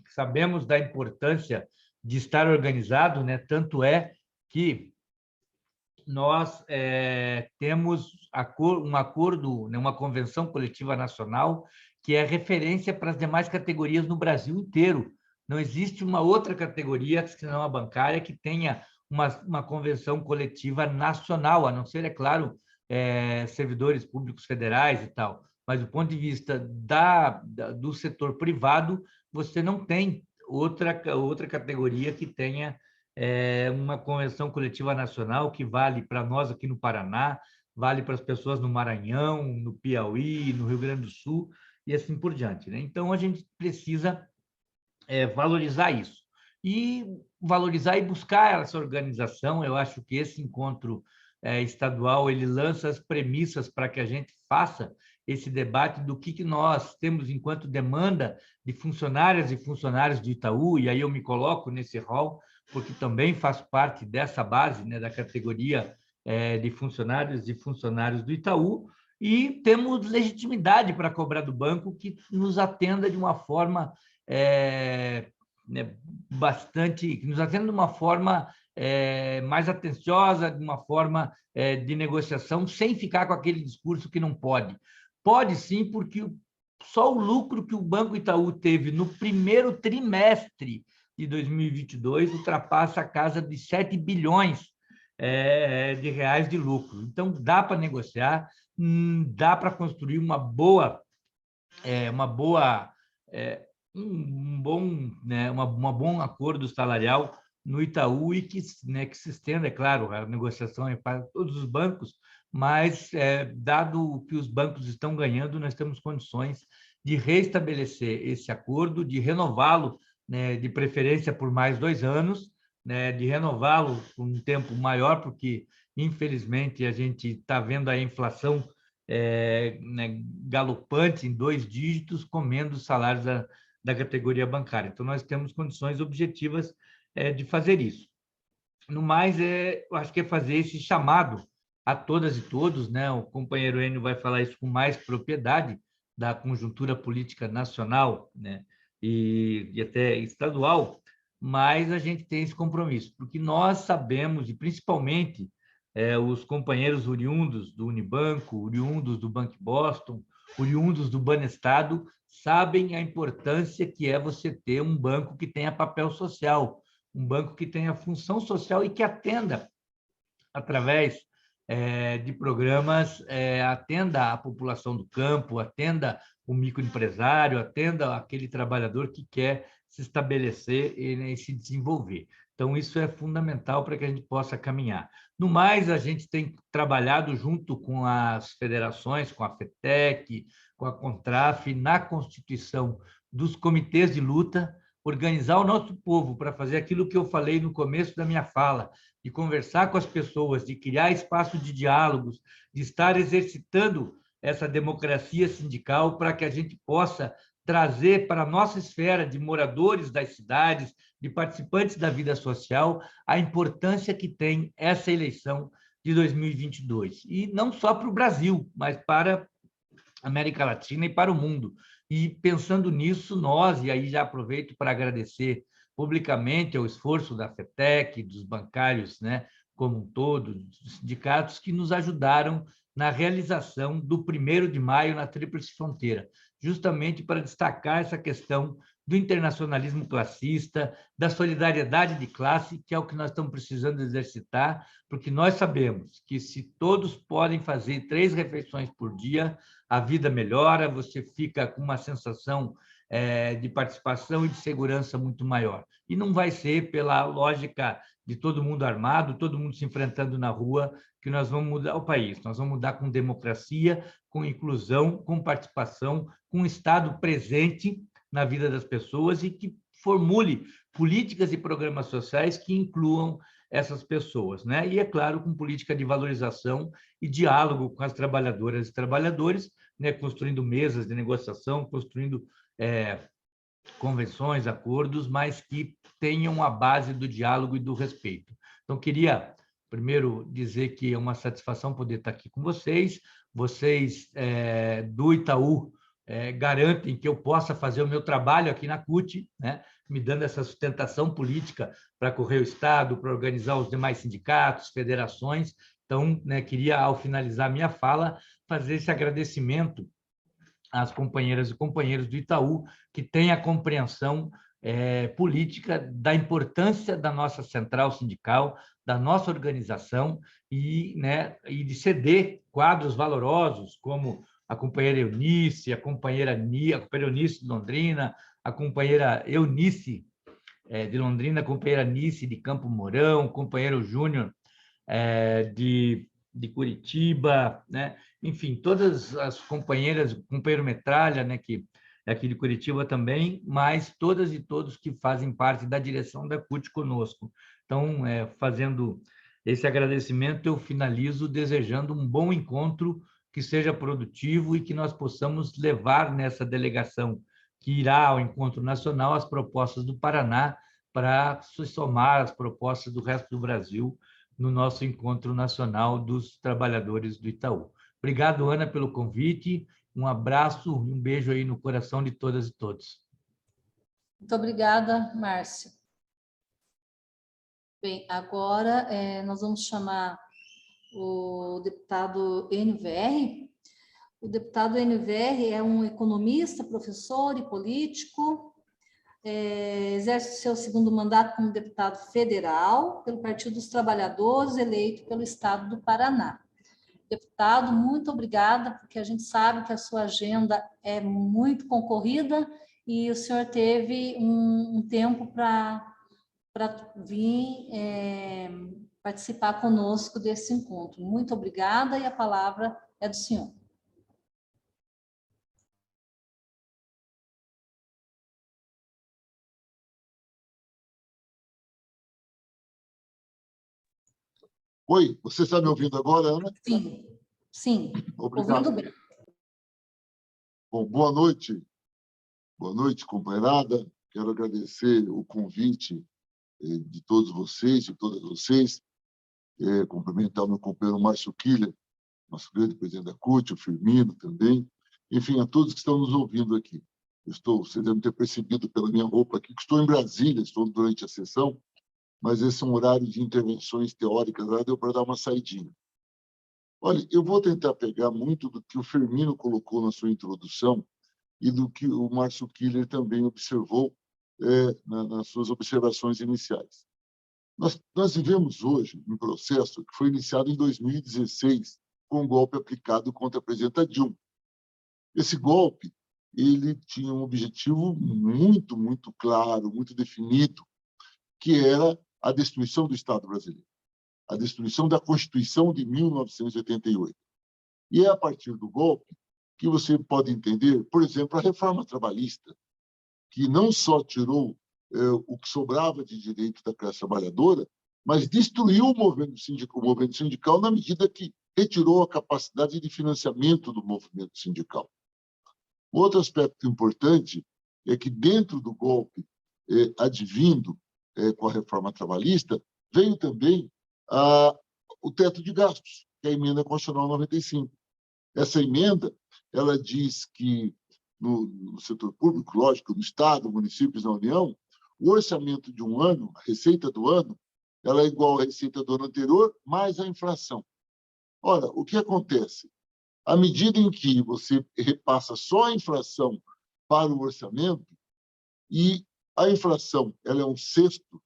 sabemos da importância de estar organizado, né? Tanto é que nós temos um acordo, né, uma convenção coletiva nacional que é referência para as demais categorias no Brasil inteiro. Não existe uma outra categoria, senão a bancária, que tenha uma convenção coletiva nacional, a não ser, é claro, servidores públicos federais e tal. Mas, do ponto de vista do setor privado, você não tem outra categoria que tenha uma convenção coletiva nacional que vale para nós aqui no Paraná, vale para as pessoas no Maranhão, no Piauí, no Rio Grande do Sul e assim por diante, né? Então, a gente precisa valorizar isso. E valorizar e buscar essa organização. Eu acho que esse encontro estadual ele lança as premissas para que a gente faça esse debate do que nós temos enquanto demanda de funcionárias e funcionários do Itaú, e aí eu me coloco nesse rol, porque também faço parte dessa base, né, da categoria de funcionários e funcionários do Itaú, e temos legitimidade para cobrar do banco que nos atenda de uma forma né, que nos atenda de uma forma mais atenciosa, de uma forma de negociação, sem ficar com aquele discurso que não pode. Pode sim, porque só o lucro que o Banco Itaú teve no primeiro trimestre de 2022 ultrapassa a casa de 7 bilhões de reais de lucro. Então, dá para negociar, dá para construir uma boa um bom, né, uma bom acordo salarial no Itaú e que, né, que se estenda, é claro, a negociação é para todos os bancos, mas, dado que os bancos estão ganhando, nós temos condições de reestabelecer esse acordo, de renová-lo, né, de preferência por mais 2 anos, né, de renová-lo por um tempo maior, porque, infelizmente, a gente está vendo a inflação né, galopante em 2 dígitos, comendo os salários da categoria bancária. Então, nós temos condições objetivas de fazer isso. No mais, eu acho que é fazer esse chamado a todas e todos, né? O companheiro Enio vai falar isso com mais propriedade da conjuntura política nacional, né? E até estadual, mas a gente tem esse compromisso, porque nós sabemos, e principalmente os companheiros oriundos do Unibanco, oriundos do Banco Boston, oriundos do Banestado, sabem a importância que é você ter um banco que tenha papel social, um banco que tenha função social e que atenda, através de programas, atenda a população do campo, atenda o microempresário, atenda aquele trabalhador que quer se estabelecer e se desenvolver. Então, isso é fundamental para que a gente possa caminhar. No mais, a gente tem trabalhado junto com as federações, com a FETEC, com a CONTRAF, na constituição dos comitês de luta, organizar o nosso povo para fazer aquilo que eu falei no começo da minha fala, de conversar com as pessoas, de criar espaço de diálogos, de estar exercitando essa democracia sindical para que a gente possa trazer para a nossa esfera de moradores das cidades, de participantes da vida social, a importância que tem essa eleição de 2022. E não só para o Brasil, mas para a América Latina e para o mundo. E pensando nisso, nós, e aí já aproveito para agradecer publicamente ao esforço da FETEC, dos bancários, né, como um todo, dos sindicatos que nos ajudaram na realização do 1º de maio na Tríplice Fronteira, justamente para destacar essa questão do internacionalismo classista, da solidariedade de classe, que é o que nós estamos precisando exercitar, porque nós sabemos que se todos podem fazer 3 refeições por dia, a vida melhora, você fica com uma sensação de participação e de segurança muito maior. E não vai ser pela lógica de todo mundo armado, todo mundo se enfrentando na rua, que nós vamos mudar o país. Nós vamos mudar com democracia, com inclusão, com participação, com um Estado presente na vida das pessoas e que formule políticas e programas sociais que incluam essas pessoas, né? E, é claro, com política de valorização e diálogo com as trabalhadoras e trabalhadores, né? Construindo mesas de negociação, construindo convenções, acordos, mas que tenham a base do diálogo e do respeito. Então, queria primeiro dizer que é uma satisfação poder estar aqui com vocês. Vocês do Itaú garantem que eu possa fazer o meu trabalho aqui na CUT, né, me dando essa sustentação política para correr o Estado, para organizar os demais sindicatos, federações. Então, né, queria, ao finalizar minha fala, fazer esse agradecimento às companheiras e companheiros do Itaú, que têm a compreensão política da importância da nossa central sindical, da nossa organização e, né, e de ceder quadros valorosos, como a companheira Eunice, a companheira Eunice de Londrina, a companheira Eunice de Londrina, a companheira Nice de Campo Mourão, o companheiro Júnior de Curitiba, né? Enfim, todas as companheiras, o companheiro Metralha, né, que é aqui de Curitiba também, mas todas e todos que fazem parte da direção da CUT conosco. Então, fazendo esse agradecimento, eu finalizo desejando um bom encontro, que seja produtivo e que nós possamos levar nessa delegação que irá ao encontro nacional as propostas do Paraná para se somar às propostas do resto do Brasil no nosso encontro nacional dos trabalhadores do Itaú. Obrigado, Ana, pelo convite. Um abraço e um beijo aí no coração de todas e todos. Muito obrigada, Márcio. Bem, agora nós vamos chamar o deputado NVR. O deputado NVR é um economista, professor e político, exerce seu segundo mandato como deputado federal pelo Partido dos Trabalhadores, eleito pelo Estado do Paraná. Deputado, muito obrigada, porque a gente sabe que a sua agenda é muito concorrida e o senhor teve um tempo para vir participar conosco desse encontro. Muito obrigada e a palavra é do senhor. Oi, você está me ouvindo agora, Ana? Sim, sim. Obrigado. Ouvindo bem. Bom, boa noite. Boa noite, companheirada. Quero agradecer o convite de todos vocês, de todas vocês. Cumprimentar o meu companheiro Márcio Killer, nosso grande presidente da CUT, o Firmino também. Enfim, a todos que estão nos ouvindo aqui. Vocês devem ter percebido pela minha roupa aqui que estou em Brasília, estou durante a sessão, mas esse é um horário de intervenções teóricas, lá deu para dar uma saidinha. Olha, eu vou tentar pegar muito do que o Firmino colocou na sua introdução e do que o Márcio Killer também observou nas suas observações iniciais. Nós vivemos hoje um processo que foi iniciado em 2016 com um golpe aplicado contra a presidenta Dilma. Esse golpe ele tinha um objetivo muito, muito claro, muito definido, que era a destruição do Estado brasileiro, a destruição da Constituição de 1988. E é a partir do golpe que você pode entender, por exemplo, a reforma trabalhista, que não só tirou o que sobrava de direito da classe trabalhadora, mas destruiu o movimento sindical na medida que retirou a capacidade de financiamento do movimento sindical. Outro aspecto importante é que, dentro do golpe advindo com a reforma trabalhista, veio também o teto de gastos, que é a emenda constitucional 95. Essa emenda ela diz que, no setor público, lógico, no Estado, municípios, na União, o orçamento de um ano, a receita do ano, ela é igual à receita do ano anterior, mais a inflação. Ora, o que acontece? À medida em que você repassa só a inflação para o orçamento, e a inflação ela é um sexto,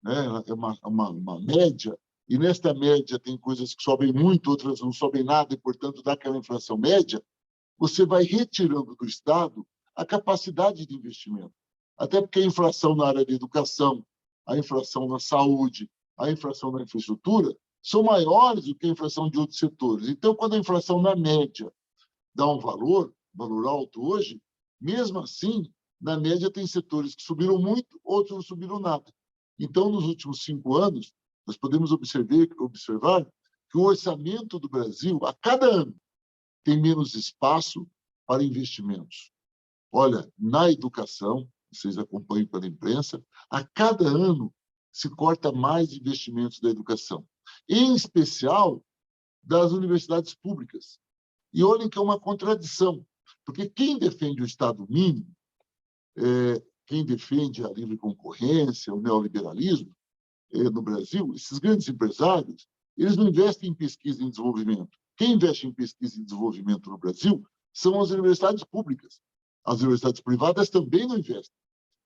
né? É uma média, e nesta média tem coisas que sobem muito, outras não sobem nada, e, portanto, dá aquela inflação média, você vai retirando do Estado a capacidade de investimento. Até porque a inflação na área de educação, a inflação na saúde, a inflação na infraestrutura são maiores do que a inflação de outros setores. Então, quando a inflação na média dá um valor alto hoje, mesmo assim, na média tem setores que subiram muito, outros não subiram nada. Então, nos últimos 5 anos, nós podemos observar que o orçamento do Brasil, a cada ano, tem menos espaço para investimentos. Olha, na educação, vocês acompanham pela imprensa, a cada ano se corta mais investimentos da educação, em especial das universidades públicas. E olhem que é uma contradição, Porque quem defende o Estado mínimo, quem defende a livre concorrência, o neoliberalismo no Brasil, esses grandes empresários, eles não investem em pesquisa e em desenvolvimento. Quem investe em pesquisa e desenvolvimento no Brasil são as universidades públicas. As universidades privadas também não investem.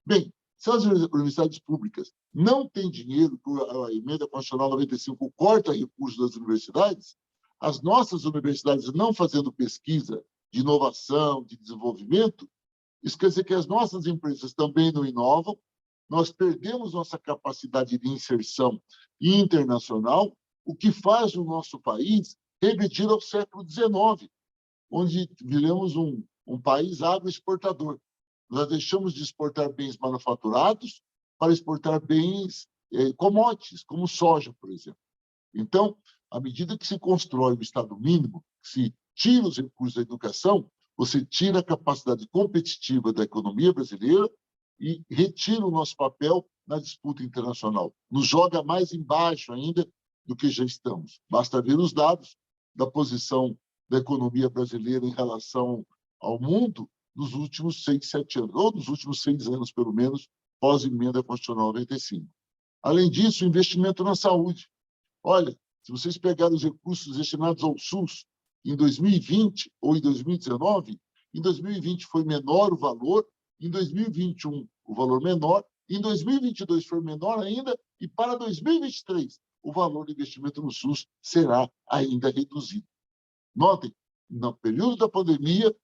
Bem, se as universidades públicas não têm dinheiro, a emenda constitucional 95 corta recursos das universidades, as nossas universidades não fazendo pesquisa de inovação, de desenvolvimento, isso quer dizer que as nossas empresas também não inovam, nós perdemos nossa capacidade de inserção internacional, o que faz o nosso país regredir ao século XIX, onde viramos um país agroexportador. Nós deixamos de exportar bens manufaturados para exportar bens commodities, como soja, por exemplo. Então, à medida que se constrói o Estado mínimo, se tira os recursos da educação, você tira a capacidade competitiva da economia brasileira e retira o nosso papel na disputa internacional. Nos joga mais embaixo ainda do que já estamos. Basta ver os dados da posição da economia brasileira em relação ao mundo nos últimos 6, 7 anos, ou nos últimos 6 anos, pelo menos, pós-emenda constitucional 95. Além disso, o investimento na saúde. Olha, se vocês pegarem os recursos destinados ao SUS em 2020 ou em 2019, em 2020 foi menor o valor, em 2021 o valor menor, em 2022 foi menor ainda, e para 2023 o valor do investimento no SUS será ainda reduzido. Notem, no período da pandemia,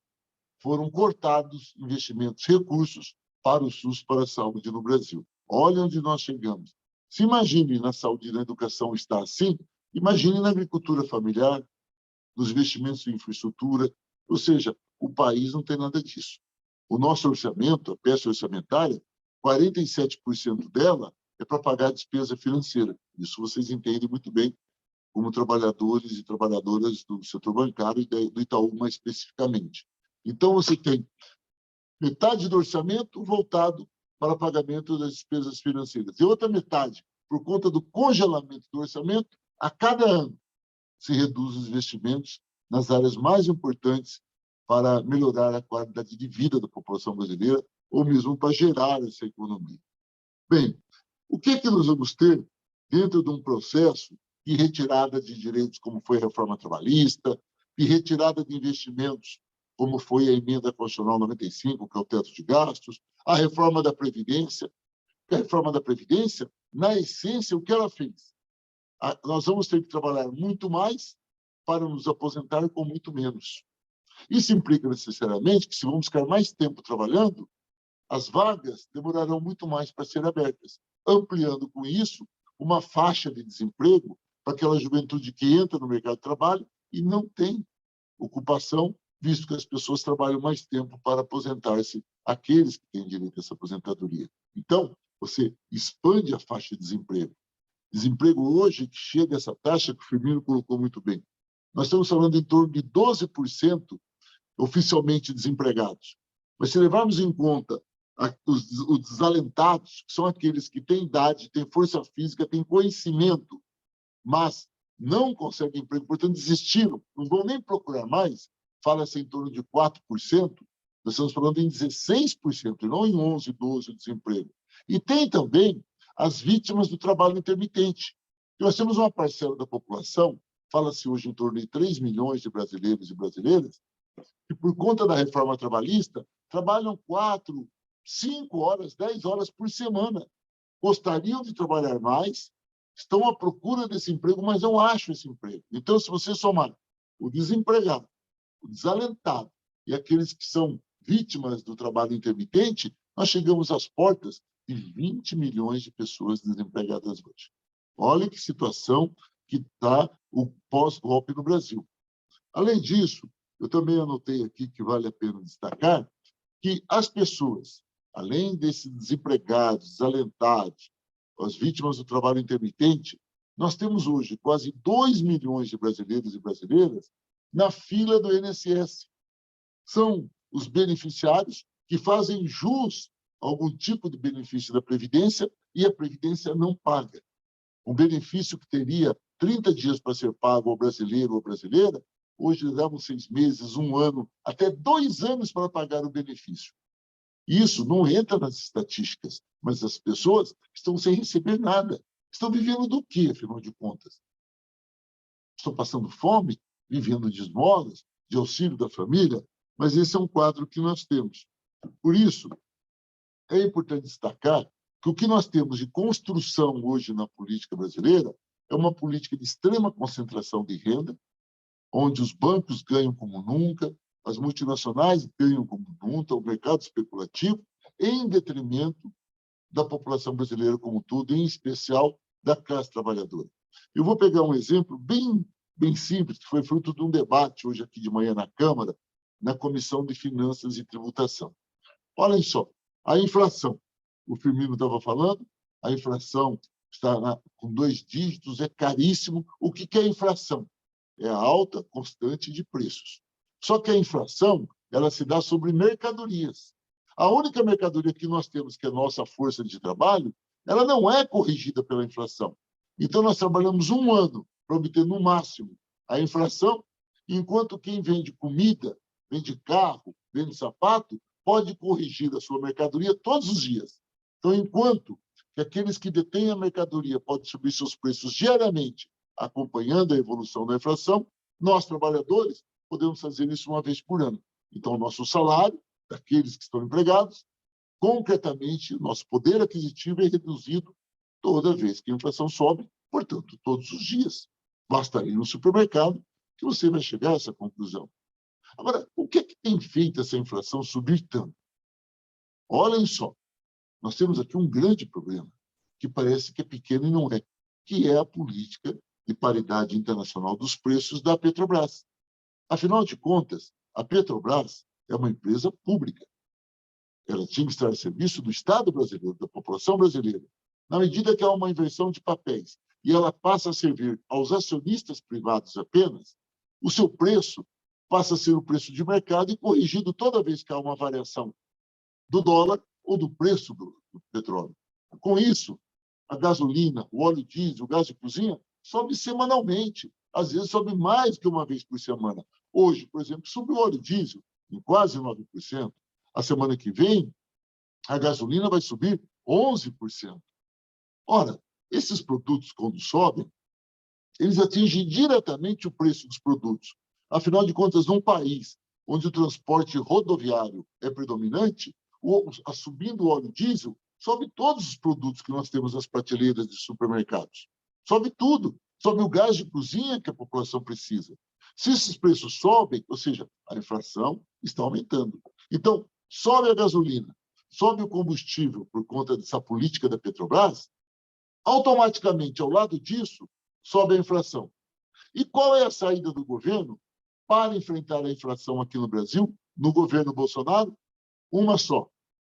foram cortados investimentos, recursos para o SUS, para a saúde no Brasil. Olha onde nós chegamos. Se imagine na saúde e na educação está assim, imagine na agricultura familiar, nos investimentos em infraestrutura, ou seja, o país não tem nada disso. O nosso orçamento, a peça orçamentária, 47% dela é para pagar a despesa financeira. Isso vocês entendem muito bem, como trabalhadores e trabalhadoras do setor bancário e do Itaú mais especificamente. Então, você tem metade do orçamento voltado para pagamento das despesas financeiras e outra metade, por conta do congelamento do orçamento, a cada ano se reduz os investimentos nas áreas mais importantes para melhorar a qualidade de vida da população brasileira ou mesmo para gerar essa economia. Bem, o que é que nós vamos ter dentro de um processo de retirada de direitos, como foi a reforma trabalhista, de retirada de investimentos, como foi a emenda constitucional 95, que é o teto de gastos, a reforma da Previdência. A reforma da Previdência, na essência, o que ela fez? Nós vamos ter que trabalhar muito mais para nos aposentar com muito menos. Isso implica necessariamente que, se vamos ficar mais tempo trabalhando, as vagas demorarão muito mais para serem abertas, ampliando com isso uma faixa de desemprego para aquela juventude que entra no mercado de trabalho e não tem ocupação, visto que as pessoas trabalham mais tempo para aposentar-se, aqueles que têm direito a essa aposentadoria. Então, você expande a faixa de desemprego. Desemprego hoje que chega a essa taxa que o Firmino colocou muito bem. Nós estamos falando em torno de 12% oficialmente desempregados. Mas se levarmos em conta os desalentados, que são aqueles que têm idade, têm força física, têm conhecimento, mas não conseguem emprego, portanto desistiram, não vão nem procurar mais, fala-se em torno de 4%, nós estamos falando em 16%, e não em 11%, 12% de desemprego. E tem também as vítimas do trabalho intermitente. Nós temos uma parcela da população, fala-se hoje em torno de 3 milhões de brasileiros e brasileiras, que por conta da reforma trabalhista, trabalham 4, 5 horas, 10 horas por semana. Gostariam de trabalhar mais, estão à procura desse emprego, mas não acham esse emprego. Então, se você somar o desempregado, o desalentado e aqueles que são vítimas do trabalho intermitente, nós chegamos às portas de 20 milhões de pessoas desempregadas hoje. Olha que situação que está o pós-golpe no Brasil. Além disso, eu também anotei aqui que vale a pena destacar que as pessoas, além desses desempregados, desalentados, as vítimas do trabalho intermitente, nós temos hoje quase 2 milhões de brasileiros e brasileiras na fila do INSS. São os beneficiários que fazem jus a algum tipo de benefício da Previdência e a Previdência não paga. Um benefício que teria 30 dias para ser pago ao brasileiro ou brasileira, hoje levam 6 meses, 1 ano, até 2 anos para pagar o benefício. Isso não entra nas estatísticas, mas as pessoas estão sem receber nada. Estão vivendo do quê, afinal de contas? Estão passando fome, vivendo de esmolas, de auxílio da família, mas esse é um quadro que nós temos. Por isso, é importante destacar que o que nós temos de construção hoje na política brasileira é uma política de extrema concentração de renda, onde os bancos ganham como nunca, as multinacionais ganham como nunca, o mercado especulativo, em detrimento da população brasileira como um todo, em especial da classe trabalhadora. Eu vou pegar um exemplo bem simples, que foi fruto de um debate hoje aqui de manhã na Câmara, na Comissão de Finanças e Tributação. Olhem só, a inflação, o Firmino estava falando, a inflação está com 2 dígitos, é caríssimo. O que é inflação? É a alta constante de preços. Só que a inflação, ela se dá sobre mercadorias. A única mercadoria que nós temos, que é a nossa força de trabalho, ela não é corrigida pela inflação. Então, nós trabalhamos 1 ano para obter, no máximo, a inflação, enquanto quem vende comida, vende carro, vende sapato, pode corrigir a sua mercadoria todos os dias. Então, enquanto que aqueles que detêm a mercadoria podem subir seus preços diariamente, acompanhando a evolução da inflação, nós, trabalhadores, podemos fazer isso 1 vez por ano. Então, o nosso salário, daqueles que estão empregados, concretamente, o nosso poder aquisitivo é reduzido toda vez que a inflação sobe, portanto, todos os dias. Basta ir no supermercado que você vai chegar a essa conclusão. Agora, o que é que tem feito essa inflação subir tanto? Olhem só, nós temos aqui um grande problema, que parece que é pequeno e não é, que é a política de paridade internacional dos preços da Petrobras. Afinal de contas, a Petrobras é uma empresa pública. Ela tinha que estar a serviço do Estado brasileiro, da população brasileira. Na medida que há uma inversão de papéis e ela passa a servir aos acionistas privados apenas, o seu preço passa a ser o preço de mercado e corrigido toda vez que há uma variação do dólar ou do preço do petróleo. Com isso, a gasolina, o óleo diesel, o gás de cozinha, sobe semanalmente. Às vezes sobe mais que 1 vez por semana. Hoje, por exemplo, subiu o óleo diesel em quase 9%. A semana que vem, a gasolina vai subir 11%. Ora, esses produtos, quando sobem, eles atingem diretamente o preço dos produtos. Afinal de contas, num país onde o transporte rodoviário é predominante, subindo o óleo diesel, sobe todos os produtos que nós temos nas prateleiras de supermercados. Sobe tudo. Sobe o gás de cozinha que a população precisa. Se esses preços sobem, ou seja, a inflação está aumentando. Então, sobe a gasolina, sobe o combustível por conta dessa política da Petrobras, automaticamente, ao lado disso, sobe a inflação. E qual é a saída do governo para enfrentar a inflação aqui no Brasil, no governo Bolsonaro? Uma só.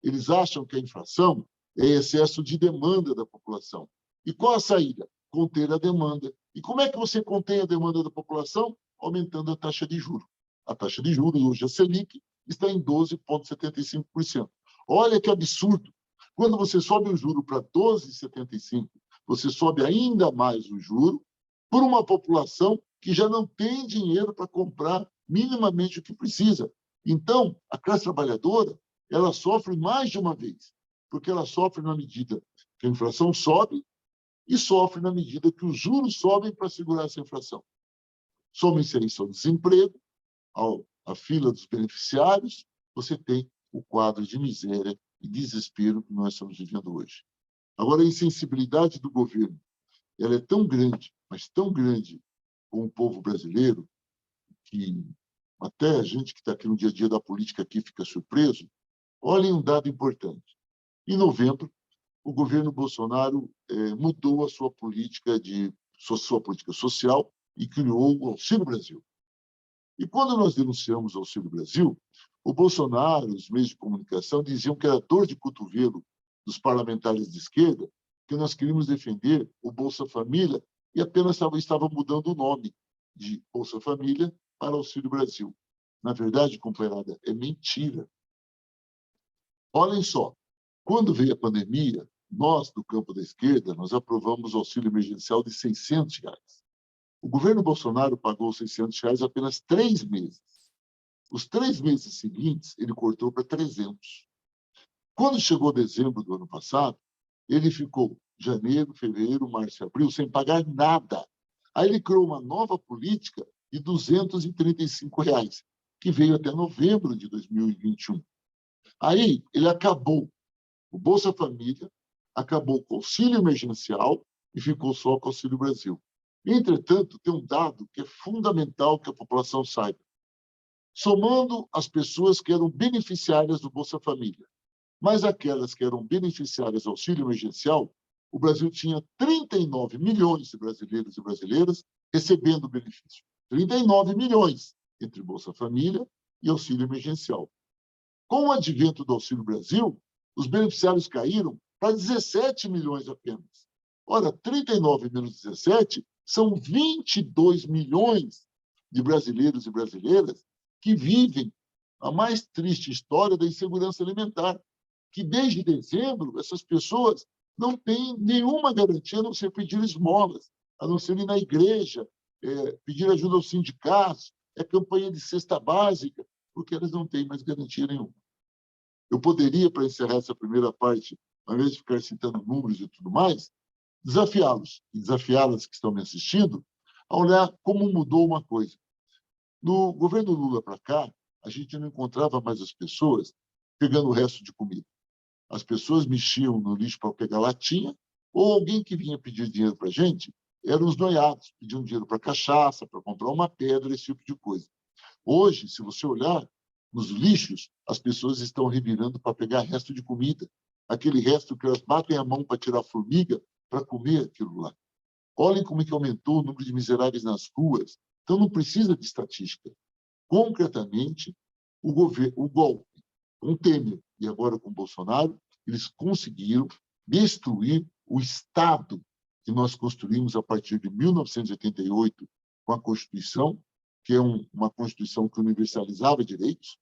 Eles acham que a inflação é excesso de demanda da população. E qual a saída? Conter a demanda. E como é que você contém a demanda da população? Aumentando a taxa de juros. A taxa de juros, hoje a Selic, está em 12,75%. Olha que absurdo. Quando você sobe o juro para 12,75%, você sobe ainda mais o juro por uma população que já não tem dinheiro para comprar minimamente o que precisa. Então, a classe trabalhadora, ela sofre mais de uma vez, porque ela sofre na medida que a inflação sobe e sofre na medida que os juros sobem para segurar essa inflação. Some-se aí ao desemprego, à fila dos beneficiários, você tem o quadro de miséria e desespero que nós estamos vivendo hoje. Agora, a insensibilidade do governo, ela é tão grande, mas tão grande com o povo brasileiro, que até a gente que está aqui no dia a dia da política aqui fica surpreso. Olhem um dado importante. Em novembro, o governo Bolsonaro mudou a sua política social e criou o Auxílio Brasil. E quando nós denunciamos o Auxílio Brasil, o Bolsonaro, os meios de comunicação, diziam que era dor de cotovelo dos parlamentares de esquerda, que nós queríamos defender o Bolsa Família e apenas estava mudando o nome de Bolsa Família para Auxílio Brasil. Na verdade, companheirada, é mentira. Olhem só, quando veio a pandemia, nós, do campo da esquerda, nós aprovamos o auxílio emergencial de R$ 600. O governo Bolsonaro pagou R$ 600 apenas 3 meses. Os 3 meses seguintes, ele cortou para 300. Quando chegou dezembro do ano passado, ele ficou janeiro, fevereiro, março e abril sem pagar nada. Aí ele criou uma nova política de R$ 235, que veio até novembro de 2021. Aí ele acabou o Bolsa Família, acabou com o auxílio emergencial e ficou só com o Auxílio Brasil. Entretanto, tem um dado que é fundamental que a população saiba. Somando as pessoas que eram beneficiárias do Bolsa Família, mas aquelas que eram beneficiárias do auxílio emergencial, o Brasil tinha 39 milhões de brasileiros e brasileiras recebendo benefício. 39 milhões entre Bolsa Família e auxílio emergencial. Com o advento do Auxílio Brasil, os beneficiários caíram para 17 milhões apenas. Ora, 39 menos 17 são 22 milhões de brasileiros e brasileiras que vivem a mais triste história da insegurança alimentar, que desde dezembro essas pessoas não têm nenhuma garantia a não ser pedir esmolas, a não ser ir na igreja, pedir ajuda aos sindicatos, campanha de cesta básica, porque elas não têm mais garantia nenhuma. Eu poderia, para encerrar essa primeira parte, ao invés de ficar citando números e tudo mais, desafiá-los e desafiá-las que estão me assistindo a olhar como mudou uma coisa. No governo Lula para cá, a gente não encontrava mais as pessoas pegando o resto de comida. As pessoas mexiam no lixo para pegar latinha, ou alguém que vinha pedir dinheiro para a gente eram os noiados, pediam dinheiro para cachaça, para comprar uma pedra, esse tipo de coisa. Hoje, se você olhar nos lixos, as pessoas estão revirando para pegar resto de comida, aquele resto que elas batem a mão para tirar a formiga para comer aquilo lá. Olhem como é que aumentou o número de miseráveis nas ruas. Então, não precisa de estatística. Concretamente, o golpe, com Temer e agora com Bolsonaro, eles conseguiram destruir o Estado que nós construímos a partir de 1988 com a Constituição, que é uma Constituição que universalizava direitos,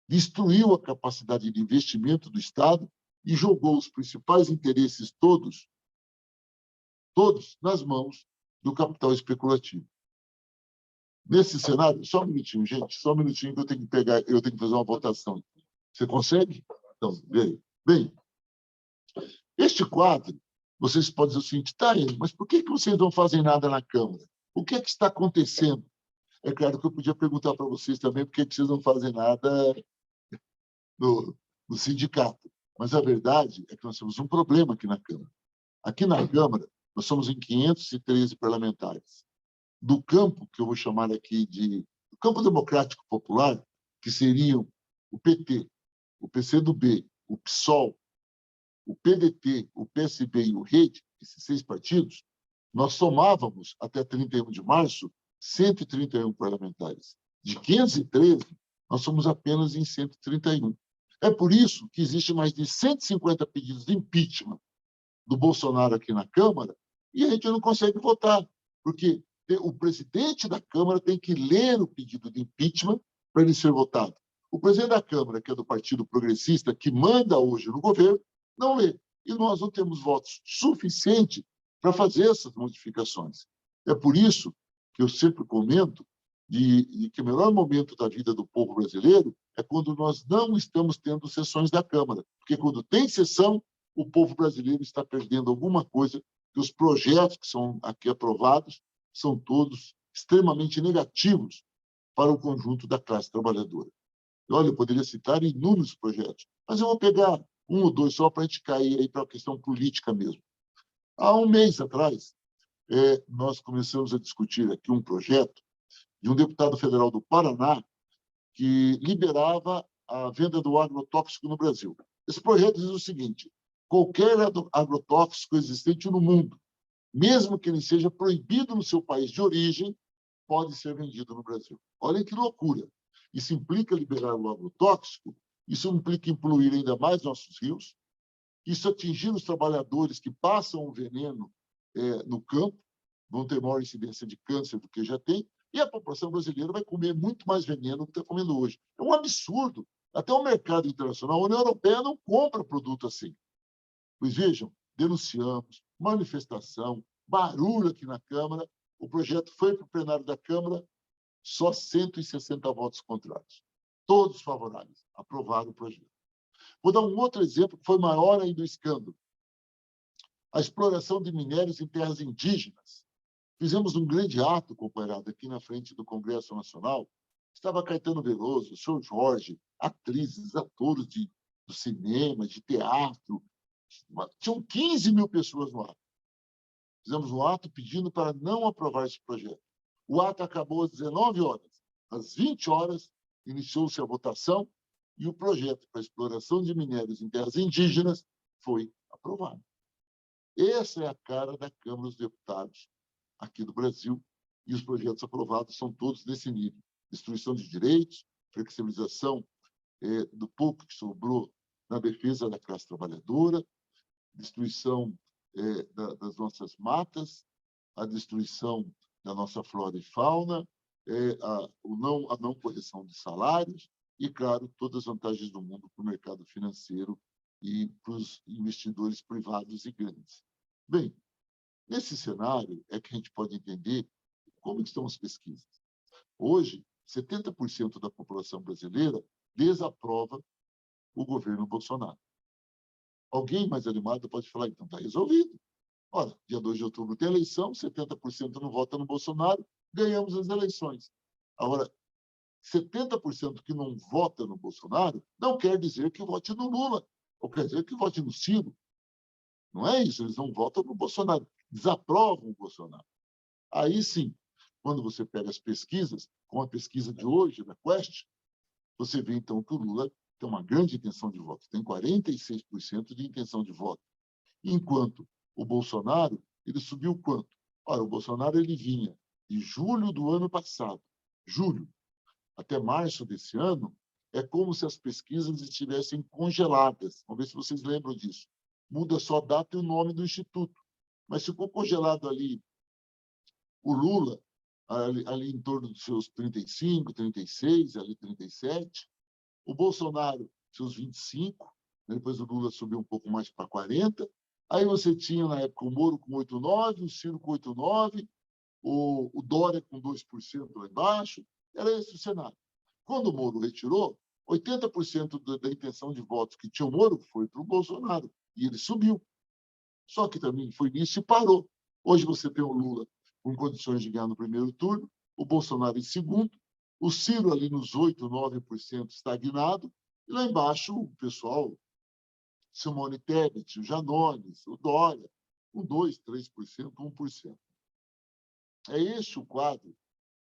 destruiu a capacidade de investimento do Estado e jogou os principais interesses todos nas mãos do capital especulativo. Nesse cenário, só um minutinho, gente, só um minutinho que eu tenho que fazer uma votação. Você consegue? Então, bem, este quadro, vocês podem dizer o seguinte, tá, mas por que vocês não fazem nada na Câmara? O que é que está acontecendo? É claro que eu podia perguntar para vocês também por que vocês não fazem nada no sindicato. Mas a verdade é que nós temos um problema aqui na Câmara. Aqui na Câmara, nós somos em 513 parlamentares. Do campo, que eu vou chamar aqui de campo democrático popular, que seriam o PT, o PCdoB, o PSOL, o PDT, o PSB e o Rede, esses 6 partidos, nós somávamos, até 31 de março, 131 parlamentares. De 513, nós somos apenas em 131. É por isso que existe mais de 150 pedidos de impeachment do Bolsonaro aqui na Câmara e a gente não consegue votar, porque o presidente da Câmara tem que ler o pedido de impeachment para ele ser votado. O presidente da Câmara, que é do Partido Progressista, que manda hoje no governo, não lê. E nós não temos votos suficientes para fazer essas modificações. É por isso que eu sempre comento de que o melhor momento da vida do povo brasileiro é quando nós não estamos tendo sessões da Câmara. Porque quando tem sessão, o povo brasileiro está perdendo alguma coisa, que os projetos que são aqui aprovados são todos extremamente negativos para o conjunto da classe trabalhadora. Olha, eu poderia citar inúmeros projetos, mas eu vou pegar um ou dois só para a gente cair aí para a questão política mesmo. Há um mês atrás, nós começamos a discutir aqui um projeto de um deputado federal do Paraná que liberava a venda do agrotóxico no Brasil. Esse projeto diz o seguinte: qualquer agrotóxico existente no mundo, mesmo que ele seja proibido no seu país de origem, pode ser vendido no Brasil. Olha que loucura! Isso implica liberar o agrotóxico, isso implica poluir ainda mais nossos rios, isso atingir os trabalhadores que passam o veneno no campo, vão ter maior incidência de câncer do que já tem, e a população brasileira vai comer muito mais veneno do que está comendo hoje. É um absurdo. Até o mercado internacional, a União Europeia não compra produto assim. Pois vejam, denunciamos, manifestação, barulho aqui na Câmara, O projeto foi para o plenário da Câmara, só 160 votos contrários. Todos favoráveis. Aprovaram o projeto. Vou dar um outro exemplo que foi maior ainda o escândalo. A exploração de minérios em terras indígenas. Fizemos um grande ato, companheirada, aqui na frente do Congresso Nacional. Estava Caetano Veloso, o Sr. Jorge, atrizes, atores do cinema, de teatro. Tinham 15 mil pessoas no ato. Fizemos um ato pedindo para não aprovar esse projeto. O ato acabou às 19 horas. Às 20 horas, iniciou-se a votação e o projeto para a exploração de minérios em terras indígenas foi aprovado. Essa é a cara da Câmara dos Deputados aqui do Brasil, e os projetos aprovados são todos nesse nível. Destruição de direitos, flexibilização do pouco que sobrou na defesa da classe trabalhadora, destruição das nossas matas, a destruição da nossa flora e fauna, a não correção de salários e, claro, todas as vantagens do mundo para o mercado financeiro e para os investidores privados e grandes. Bem, nesse cenário é que a gente pode entender como estão as pesquisas. Hoje, 70% da população brasileira desaprova o governo Bolsonaro. Alguém mais animado pode falar, então está resolvido. Ora, dia 2 de outubro tem eleição, 70% não vota no Bolsonaro, ganhamos as eleições. Agora, 70% que não vota no Bolsonaro não quer dizer que vote no Lula, ou quer dizer que vote no Ciro. Não é isso, eles não votam no Bolsonaro, desaprovam o Bolsonaro. Aí sim, quando você pega as pesquisas, como a pesquisa de hoje, da Quest, você vê então que o Lula tem uma grande intenção de voto, tem 46% de intenção de voto, enquanto o Bolsonaro, ele subiu quanto? Ora, o Bolsonaro ele vinha de julho do ano passado, julho, até março desse ano, é como se as pesquisas estivessem congeladas. Vamos ver se vocês lembram disso. Muda só a data e o nome do instituto. Mas ficou congelado ali o Lula, ali em torno dos seus 35, 36, ali 37. O Bolsonaro, seus 25. Depois o Lula subiu um pouco mais para 40. Aí você tinha, na época, o Moro com 8,9, o Ciro com 8,9, o Dória com 2% lá embaixo. Era esse o cenário. Quando o Moro retirou, 80% da intenção de votos que tinha o Moro foi para o Bolsonaro. E ele subiu. Só que também foi nisso e parou. Hoje você tem o Lula com condições de ganhar no primeiro turno, o Bolsonaro em segundo, o Ciro ali nos 8%, 9% estagnado, e lá embaixo o pessoal, Simone Tebet, o Janones, o Dória, com 2%, 3%, 1%. É esse o quadro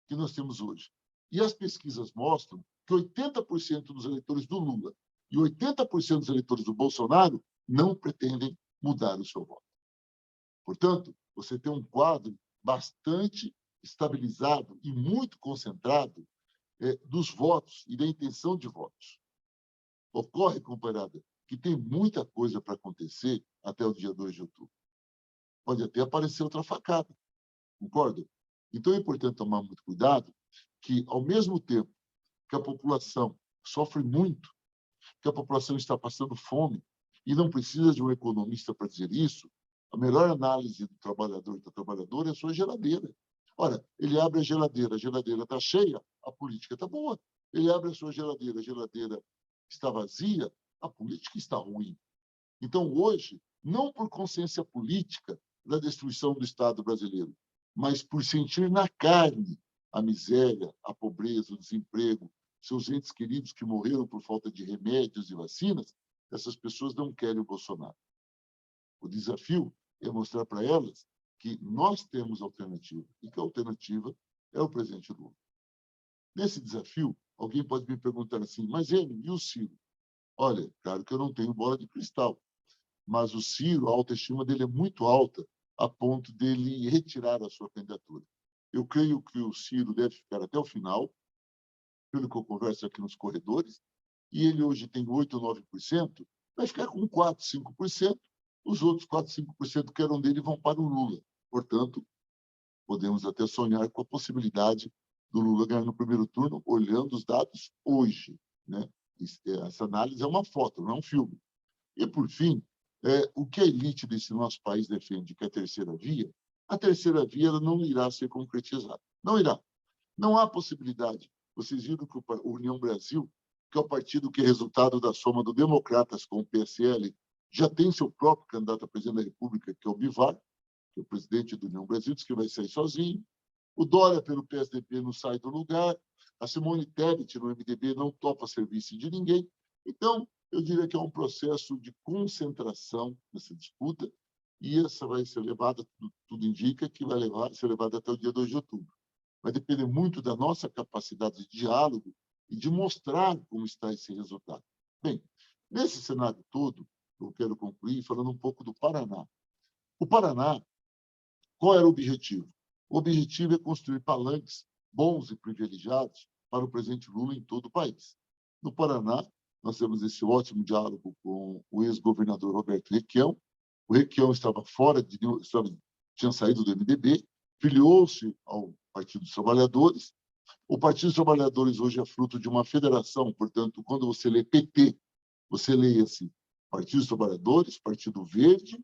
que nós temos hoje. E as pesquisas mostram que 80% dos eleitores do Lula e 80% dos eleitores do Bolsonaro não pretendem mudar o seu voto. Portanto, você tem um quadro bastante estabilizado e muito concentrado dos votos e da intenção de votos. Ocorre, companheirada, que tem muita coisa para acontecer até o dia 2 de outubro. Pode até aparecer outra facada, concorda? Então é importante tomar muito cuidado que, ao mesmo tempo que a população sofre muito, que a população está passando fome, e não precisa de um economista para dizer isso, a melhor análise do trabalhador e da trabalhadora é a sua geladeira. Ora, ele abre a geladeira está cheia, a política está boa. Ele abre a sua geladeira está vazia, a política está ruim. Então, hoje, não por consciência política da destruição do Estado brasileiro, mas por sentir na carne a miséria, a pobreza, o desemprego, seus entes queridos que morreram por falta de remédios e vacinas, essas pessoas não querem o Bolsonaro. O desafio é mostrar para elas que nós temos alternativa e que a alternativa é o presidente Lula. Nesse desafio, alguém pode me perguntar assim, mas ele e o Ciro? Olha, claro que eu não tenho bola de cristal, mas o Ciro, a autoestima dele é muito alta, a ponto dele retirar a sua candidatura. Eu creio que o Ciro deve ficar até o final, pelo que eu converso aqui nos corredores, e ele hoje tem 8% ou 9%, vai ficar com 4%, 5%, os outros 4%, 5% que eram dele vão para o Lula. Portanto, podemos até sonhar com a possibilidade do Lula ganhar no primeiro turno, olhando os dados hoje, né? Essa análise é uma foto, não é um filme. E, por fim, o que a elite desse nosso país defende, que é a terceira via, a terceira via ela não irá ser concretizada. Não irá. Não há possibilidade. Vocês viram que o União Brasil, que é o partido que é resultado da soma do Democratas com o PSL, já tem seu próprio candidato a presidente da República, que é o Bivar, que é o presidente do União Brasil, diz que vai sair sozinho. O Dória, pelo PSDB, não sai do lugar. A Simone Tebet, no MDB, não topa serviço de ninguém. Então, eu diria que é um processo de concentração nessa disputa, e essa vai ser levada, tudo indica que vai ser levada até o dia 2 de outubro. Vai depender muito da nossa capacidade de diálogo e de mostrar como está esse resultado. Bem, nesse cenário todo, eu quero concluir falando um pouco do Paraná. O Paraná, qual era o objetivo? O objetivo é construir palanques bons e privilegiados para o presidente Lula em todo o país. No Paraná, nós temos esse ótimo diálogo com o ex-governador Roberto Requião. O Requião estava tinha saído do MDB, filiou-se ao Partido dos Trabalhadores. O Partido dos Trabalhadores hoje é fruto de uma federação, portanto, quando você lê PT, você lê assim, Partido dos Trabalhadores, Partido Verde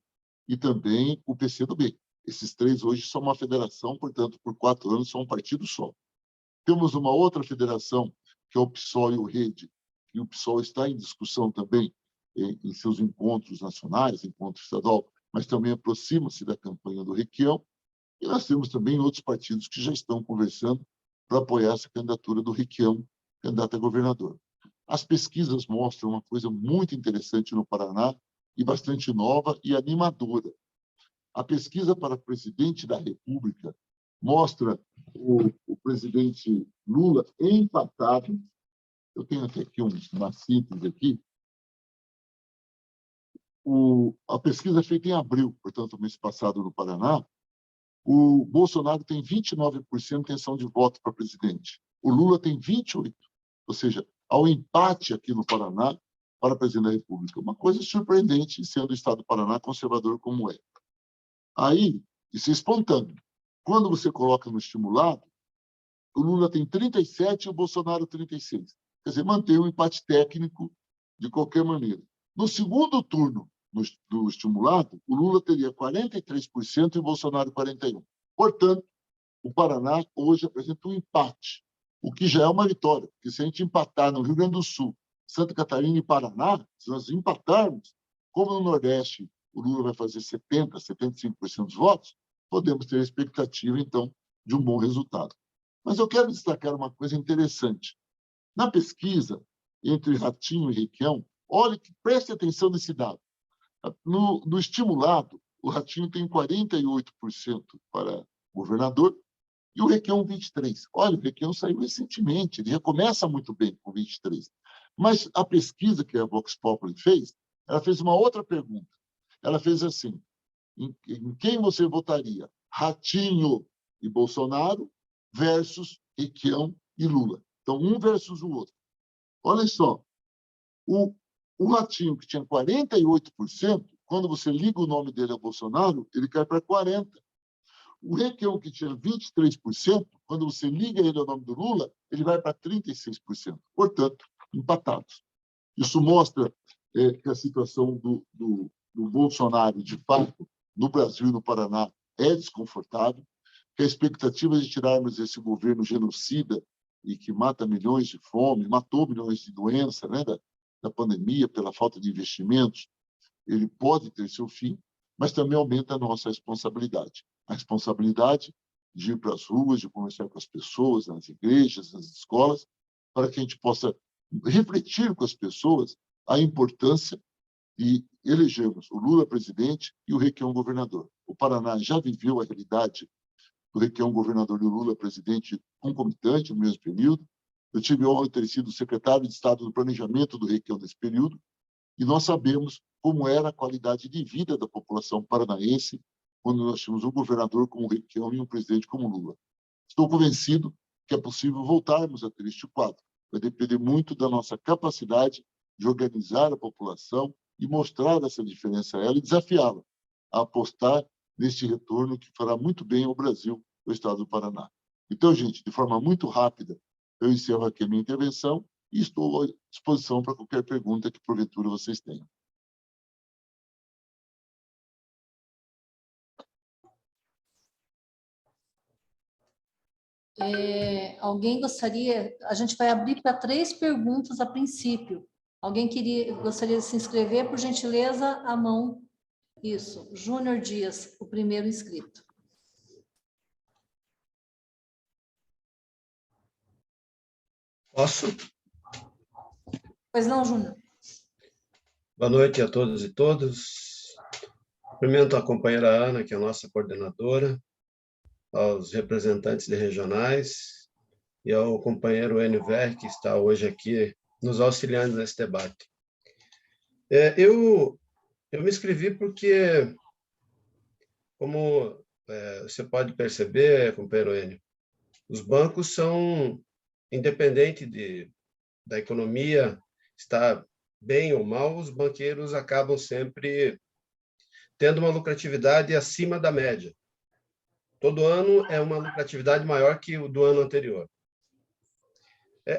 e também o PCdoB. Esses três hoje são uma federação, portanto, por 4 anos são um partido só. Temos uma outra federação, que é o PSOL e o Rede, e o PSOL está em discussão também em seus encontros nacionais, encontro estadual, mas também aproxima-se da campanha do Requião. E nós temos também outros partidos que já estão conversando para apoiar essa candidatura do Requião, candidato a governador. As pesquisas mostram uma coisa muito interessante no Paraná e bastante nova e animadora. A pesquisa para presidente da República mostra o presidente Lula empatado. Eu tenho até aqui uma síntese aqui. A pesquisa feita em abril, portanto, mês passado no Paraná, o Bolsonaro tem 29% de intenção de voto para presidente. O Lula tem 28%. Ou seja, há um empate aqui no Paraná para presidente da República. Uma coisa surpreendente, sendo o estado do Paraná conservador como é. Aí, isso é espontâneo. Quando você coloca no estimulado, o Lula tem 37% e o Bolsonaro 36%. Quer dizer, mantém um empate técnico de qualquer maneira. No segundo turno do estimulado, o Lula teria 43% e o Bolsonaro 41%. Portanto, o Paraná hoje apresenta um empate, o que já é uma vitória, porque se a gente empatar no Rio Grande do Sul, Santa Catarina e Paraná, se nós empatarmos, como no Nordeste o Lula vai fazer 70%, 75% dos votos, podemos ter a expectativa, então, de um bom resultado. Mas eu quero destacar uma coisa interessante. Na pesquisa entre Ratinho e Requião, olhe que preste atenção nesse dado. No estimulado, o Ratinho tem 48% para governador e o Requião 23%. Olha, o Requião saiu recentemente, ele recomeça muito bem com 23%. Mas a pesquisa que a Vox Populi fez, ela fez uma outra pergunta. Ela fez assim, em quem você votaria? Ratinho e Bolsonaro versus Requião e Lula. Então, um versus o outro. Olha só, o Ratinho, que tinha 48%, quando você liga o nome dele ao Bolsonaro, ele cai para 40%. O Requião, que tinha 23%, quando você liga ele ao nome do Lula, ele vai para 36%. Portanto, empatados. Isso mostra que a situação do Bolsonaro, de fato, no Brasil e no Paraná, é desconfortável, que a expectativa de tirarmos esse governo genocida e que mata milhões de fome, matou milhões de doença, né, da pandemia, pela falta de investimentos, ele pode ter seu fim, mas também aumenta a nossa responsabilidade. A responsabilidade de ir para as ruas, de conversar com as pessoas, nas igrejas, nas escolas, para que a gente possa refletir com as pessoas a importância e elegermos o Lula presidente e o Requião governador. O Paraná já viveu a realidade do Requião governador e o Lula presidente concomitante no mesmo período. Eu tive a honra de ter sido secretário de Estado do Planejamento do Requião nesse período, e nós sabemos como era a qualidade de vida da população paranaense quando nós tínhamos um governador como o Requião e um presidente como o Lula. Estou convencido que é possível voltarmos a ter este quadro. Vai depender muito da nossa capacidade de organizar a população e mostrar essa diferença a ela e desafiá-la a apostar neste retorno que fará muito bem ao Brasil, ao estado do Paraná. Então, gente, de forma muito rápida, eu encerro aqui a minha intervenção e estou à disposição para qualquer pergunta que, porventura, vocês tenham. Alguém gostaria... A gente vai abrir para 3 perguntas a princípio. Alguém gostaria de se inscrever, por gentileza, a mão. Isso, Júnior Dias, o primeiro inscrito. Posso? Pois não, Júnior. Boa noite a todos e todas. Cumprimento a companheira Ana, que é a nossa coordenadora, aos representantes de regionais e ao companheiro NVR, que está hoje aqui nos auxiliando nesse debate. Eu me inscrevi porque, como você pode perceber, companheiro Enio, os bancos são, independente da economia estar bem ou mal, os banqueiros acabam sempre tendo uma lucratividade acima da média. Todo ano é uma lucratividade maior que o do ano anterior.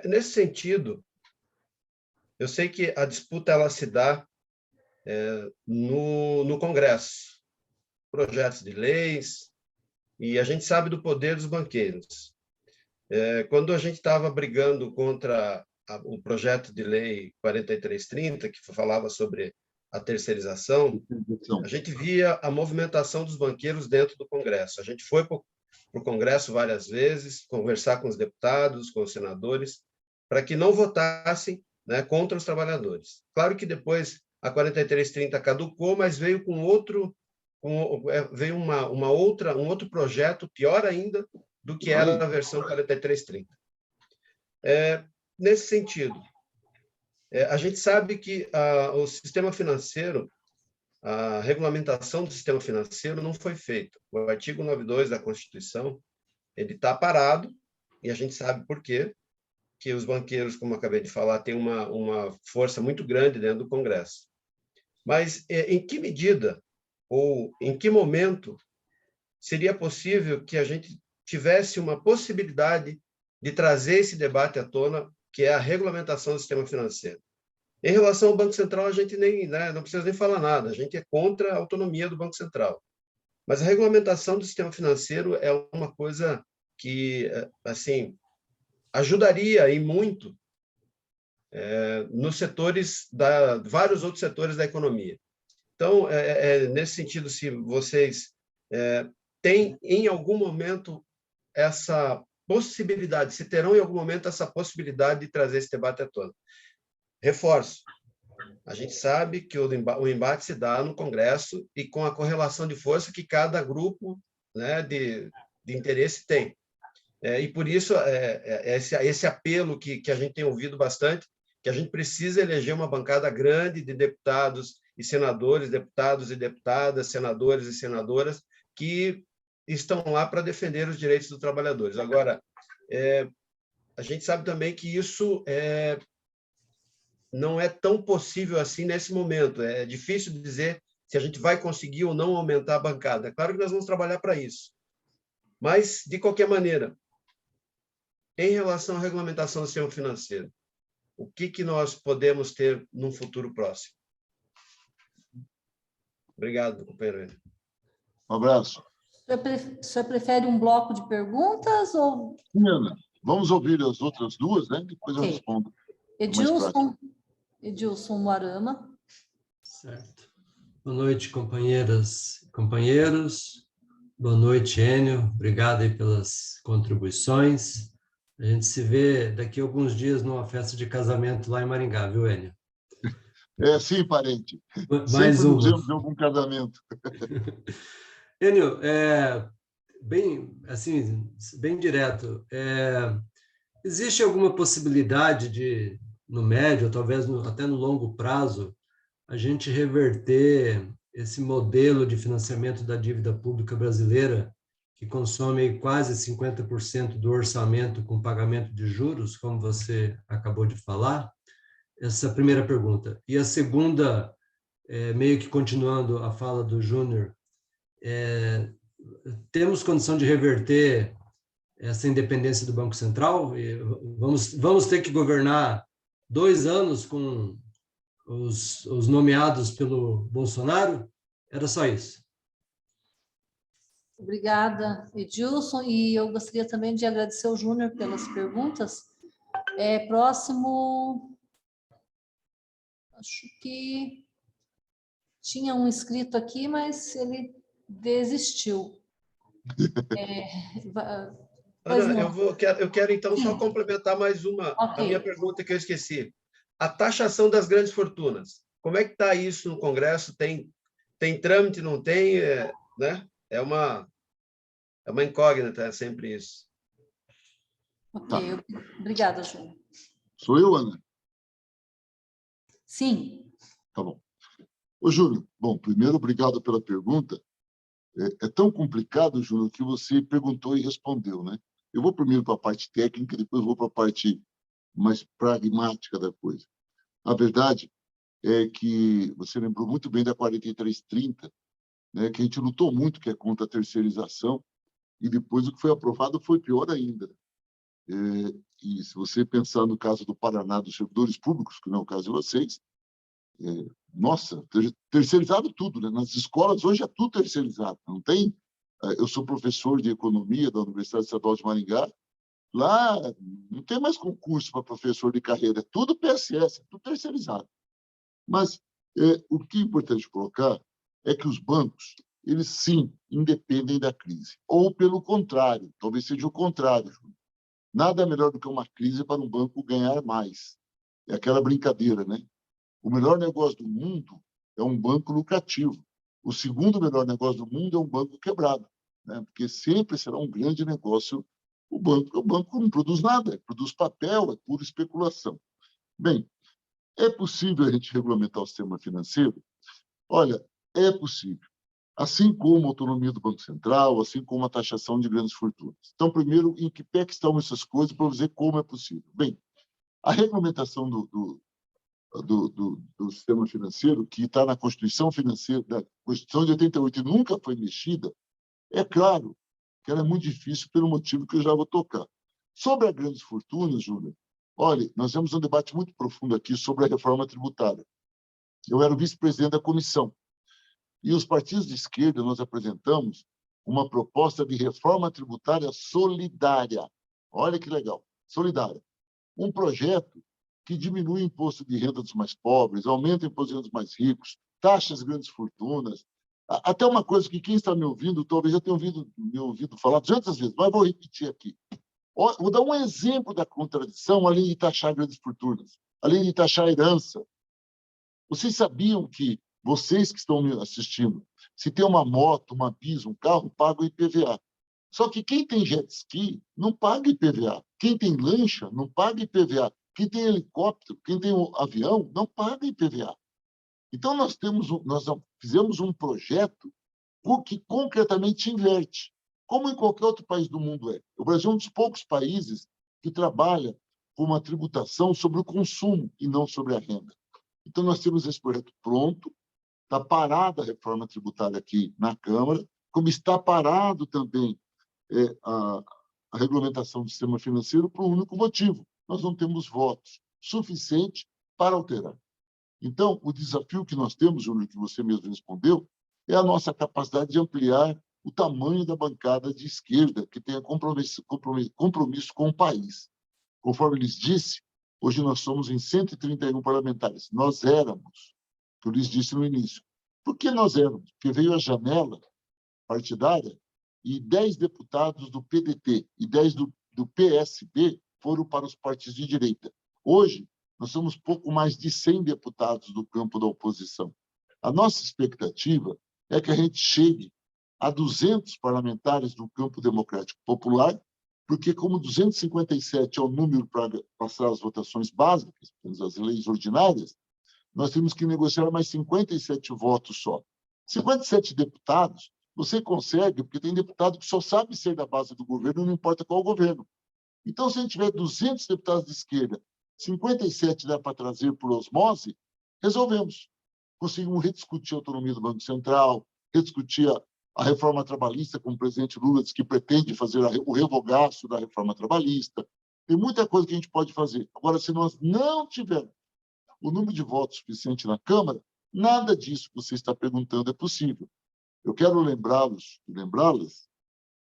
Nesse sentido, eu sei que a disputa ela se dá no Congresso, projetos de leis, e a gente sabe do poder dos banqueiros. Quando a gente estava brigando contra o projeto de lei 4330, que falava sobre a terceirização, a gente via a movimentação dos banqueiros dentro do Congresso. A gente foi para o Congresso várias vezes, conversar com os deputados, com os senadores, para que não votassem, né, contra os trabalhadores. Claro que depois a 4330 caducou, mas veio com outro, veio um outro projeto pior ainda do que era a versão 4330. Nesse sentido, a gente sabe que o sistema financeiro, a regulamentação do sistema financeiro não foi feita. O artigo 92 da Constituição, ele está parado, e a gente sabe por quê, que os banqueiros, como eu acabei de falar, têm uma força muito grande dentro do Congresso. Mas em que medida ou em que momento seria possível que a gente tivesse uma possibilidade de trazer esse debate à tona, que é a regulamentação do sistema financeiro? Em relação ao Banco Central, a gente não precisa nem falar nada, a gente é contra a autonomia do Banco Central. Mas a regulamentação do sistema financeiro é uma coisa que, assim, ajudaria e muito nos setores, vários outros setores da economia. Então, nesse sentido, se vocês têm, em algum momento, essa possibilidade, se terão, em algum momento, essa possibilidade de trazer esse debate à tona. Reforço, a gente sabe que o embate se dá no Congresso e com a correlação de força que cada grupo, né, de interesse tem. E, por isso, esse apelo que a gente tem ouvido bastante, que a gente precisa eleger uma bancada grande de deputados e senadores, deputados e deputadas, senadores e senadoras, que estão lá para defender os direitos dos trabalhadores. Agora, a gente sabe também que isso não é tão possível assim nesse momento. É difícil dizer se a gente vai conseguir ou não aumentar a bancada. É claro que nós vamos trabalhar para isso. Mas, de qualquer maneira, em relação à regulamentação do sistema financeiro, o que nós podemos ter num futuro próximo? Obrigado, companheiro. Um abraço. O senhor prefere um bloco de perguntas ou... Ana, vamos ouvir as outras duas, né? Depois eu respondo. Edilson Moarama. Certo. Boa noite, companheiras e companheiros. Boa noite, Enio. Obrigado aí pelas contribuições. A gente se vê daqui a alguns dias numa festa de casamento lá em Maringá, viu, Enio? Sim, parente. Mais Sempre nos uma. vemos em algum casamento. Enio, bem, assim, bem direto, existe alguma possibilidade de, no médio, talvez até no longo prazo, a gente reverter esse modelo de financiamento da dívida pública brasileira, que consome quase 50% do orçamento com pagamento de juros, como você acabou de falar? Essa é a primeira pergunta. E a segunda, meio que continuando a fala do Júnior, temos condição de reverter essa independência do Banco Central? Vamos ter que governar 2 anos com os nomeados pelo Bolsonaro? Era só isso. Obrigada, Edilson. E eu gostaria também de agradecer ao Júnior pelas perguntas. Próximo, acho que tinha um inscrito aqui, mas ele desistiu. Pois Ana, não. eu quero então só Sim. complementar mais uma, a Ok. minha pergunta que eu esqueci. A taxação das grandes fortunas. Como é que está isso no Congresso? Tem trâmite, não tem? Né? É uma incógnita, é sempre isso. Ok, Tá. Obrigada, Júnior. Sou eu, Ana? Sim. Tá bom. Ô, Júnior, bom, primeiro, obrigado pela pergunta. É tão complicado, Júnior, que você perguntou e respondeu, né? Eu vou primeiro para a parte técnica, depois vou para a parte mais pragmática da coisa. A verdade é que você lembrou muito bem da 4330, né, que a gente lutou muito, que é contra a terceirização, e depois o que foi aprovado foi pior ainda. E se você pensar no caso do Paraná, dos servidores públicos, que não é o caso de vocês, nossa, terceirizado tudo, né? Nas escolas hoje é tudo terceirizado, não tem? Eu sou professor de economia da Universidade Estadual de Maringá, lá não tem mais concurso para professor de carreira, é tudo PSS, é tudo terceirizado. Mas o que é importante colocar é que os bancos, eles sim, independem da crise. Ou, pelo contrário, talvez seja o contrário. Nada melhor do que uma crise para um banco ganhar mais. É aquela brincadeira, né? O melhor negócio do mundo é um banco lucrativo. O segundo melhor negócio do mundo é um banco quebrado, né? Porque sempre será um grande negócio o banco. O banco não produz nada, produz papel, é pura especulação. Bem, é possível a gente regulamentar o sistema financeiro? Olha, é possível. Assim como a autonomia do Banco Central, assim como a taxação de grandes fortunas. Então, primeiro, em que pé que estão essas coisas para dizer como é possível? Bem, a regulamentação do sistema financeiro, que está na Constituição Financeira, da Constituição de 88 e nunca foi mexida, é claro que ela é muito difícil pelo motivo que eu já vou tocar. Sobre as grandes fortunas, Júlia, olha, nós temos um debate muito profundo aqui sobre a reforma tributária. Eu era o vice-presidente da comissão. E os partidos de esquerda, nós apresentamos uma proposta de reforma tributária solidária. Olha que legal, solidária. Um projeto que diminui o imposto de renda dos mais pobres, aumenta o imposto de renda dos mais ricos, taxa as grandes fortunas. Até uma coisa que quem está me ouvindo, talvez já tenha me ouvido falar 200 vezes, mas vou repetir aqui. Vou dar um exemplo da contradição, além de taxar grandes fortunas, além de taxar a herança. Vocês sabiam que, vocês que estão me assistindo, se tem uma moto, uma bis, um carro, paga o IPVA. Só que quem tem jet ski não paga IPVA. Quem tem lancha não paga IPVA. Quem tem helicóptero, quem tem um avião, não paga IPVA. Então, nós fizemos um projeto que concretamente inverte, como em qualquer outro país do mundo é. O Brasil é um dos poucos países que trabalha com uma tributação sobre o consumo e não sobre a renda. Então, nós temos esse projeto pronto, está parada a reforma tributária aqui na Câmara, como está parado também a regulamentação do sistema financeiro por um único motivo: nós não temos votos suficientes para alterar. Então, o desafio que nós temos, Júnior, que você mesmo respondeu, é a nossa capacidade de ampliar o tamanho da bancada de esquerda, que tenha compromisso com o país. Conforme lhes disse, hoje nós somos em 131 parlamentares. Nós éramos, que eu lhes disse no início. Por que nós éramos? Porque veio a janela partidária e 10 deputados do PDT e 10 do PSB foram para os partidos de direita. Hoje, nós somos pouco mais de 100 deputados do campo da oposição. A nossa expectativa é que a gente chegue a 200 parlamentares do campo democrático popular, porque como 257 é o número para passar as votações básicas, as leis ordinárias, nós temos que negociar mais 57 votos só. 57 deputados você consegue, porque tem deputado que só sabe ser da base do governo, não importa qual governo. Então, se a gente tiver 200 deputados de esquerda, 57 dá para trazer por osmose, resolvemos. Conseguimos rediscutir a autonomia do Banco Central, rediscutir a reforma trabalhista, como o presidente Lula disse que pretende fazer o revogaço da reforma trabalhista. Tem muita coisa que a gente pode fazer. Agora, se nós não tivermos o número de votos suficiente na Câmara, nada disso que você está perguntando é possível. Eu quero lembrá-las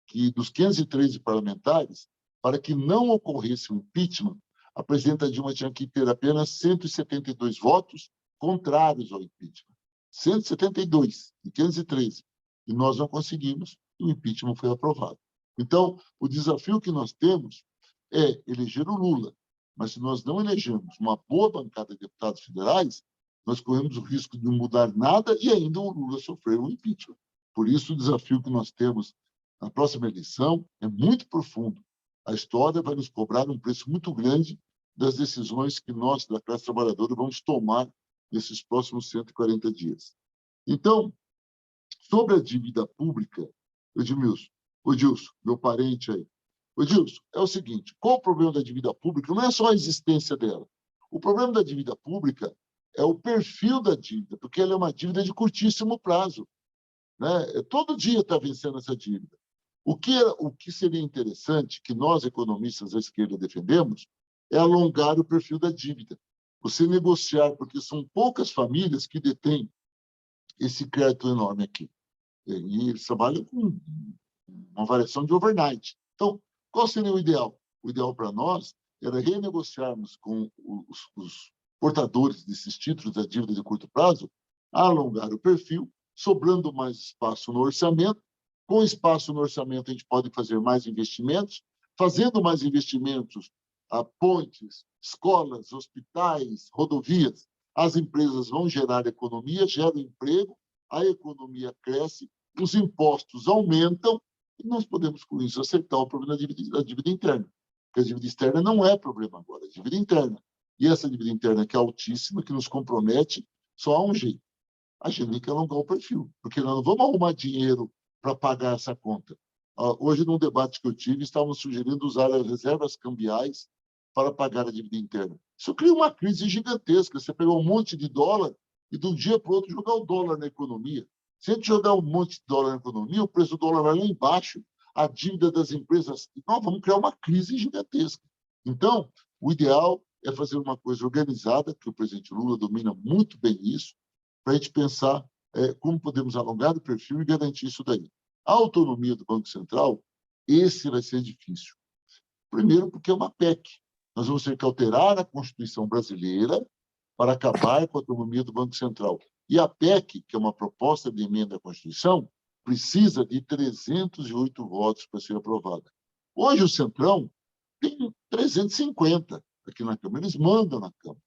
que dos 513 parlamentares, para que não ocorresse um impeachment, a presidenta Dilma tinha que ter apenas 172 votos contrários ao impeachment. 172 de 513. E nós não conseguimos, e o impeachment foi aprovado. Então, o desafio que nós temos é eleger o Lula. Mas se nós não elegermos uma boa bancada de deputados federais, nós corremos o risco de não mudar nada e ainda o Lula sofrer um impeachment. Por isso, o desafio que nós temos na próxima eleição é muito profundo. A história vai nos cobrar um preço muito grande das decisões que nós, da classe trabalhadora, vamos tomar nesses próximos 140 dias. Então, sobre a dívida pública, Odilson, meu parente aí, Odilson, é o seguinte, qual o problema da dívida pública? Não é só a existência dela. O problema da dívida pública é o perfil da dívida, porque ela é uma dívida de curtíssimo prazo, né? Todo dia está vencendo essa dívida. O que seria interessante, que nós, economistas da esquerda, defendemos, é alongar o perfil da dívida. Você negociar, porque são poucas famílias que detêm esse crédito enorme aqui. E eles trabalham com uma variação de overnight. Então, qual seria o ideal? O ideal para nós era renegociarmos com os portadores desses títulos da dívida de curto prazo, alongar o perfil, sobrando mais espaço no orçamento. Com espaço no orçamento, a gente pode fazer mais investimentos. Fazendo mais investimentos, a pontes, escolas, hospitais, rodovias, as empresas vão gerar economia, geram emprego, a economia cresce, os impostos aumentam e nós podemos, com isso, acertar o problema da dívida interna. Porque a dívida externa não é problema agora, é a dívida interna. E essa dívida interna, que é altíssima, que nos compromete, só há um jeito. A gente tem que alongar o perfil, porque nós não vamos arrumar dinheiro para pagar essa conta. Hoje, num debate que eu tive, estávamos sugerindo usar as reservas cambiais para pagar a dívida interna. Isso cria uma crise gigantesca. Você pegou um monte de dólar e, de um dia para o outro, jogar o dólar na economia. Se a gente jogar um monte de dólar na economia, o preço do dólar vai lá embaixo, a dívida das empresas... Nós vamos criar uma crise gigantesca. Então, o ideal é fazer uma coisa organizada, que o presidente Lula domina muito bem isso, para a gente pensar como podemos alongar o perfil e garantir isso daí. A autonomia do Banco Central, esse vai ser difícil. Primeiro, porque é uma PEC. Nós vamos ter que alterar a Constituição brasileira para acabar com a autonomia do Banco Central. E a PEC, que é uma proposta de emenda à Constituição, precisa de 308 votos para ser aprovada. Hoje, o Centrão tem 350 aqui na Câmara. Eles mandam na Câmara.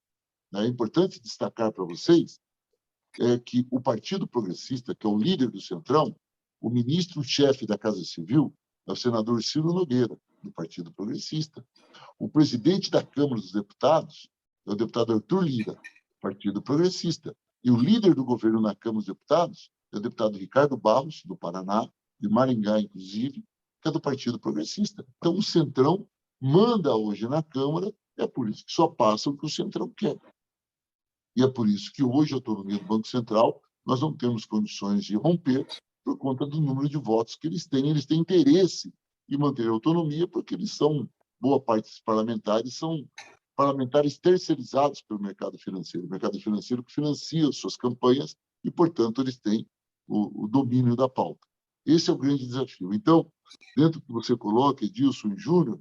É importante destacar para vocês que o Partido Progressista, que é o líder do Centrão, o ministro-chefe da Casa Civil é o senador Ciro Nogueira, do Partido Progressista. O presidente da Câmara dos Deputados é o deputado Arthur Lira, Partido Progressista. E o líder do governo na Câmara dos Deputados é o deputado Ricardo Barros, do Paraná, de Maringá, inclusive, que é do Partido Progressista. Então, o Centrão manda hoje na Câmara, é por isso que só passa o que o Centrão quer. E é por isso que hoje a autonomia do Banco Central nós não temos condições de romper por conta do número de votos que eles têm. Eles têm interesse em manter a autonomia porque eles são, boa parte dos parlamentares, são parlamentares terceirizados pelo mercado financeiro. O mercado financeiro que financia suas campanhas e, portanto, eles têm o domínio da pauta. Esse é o grande desafio. Então, dentro do que você coloca, Edilson e Júnior,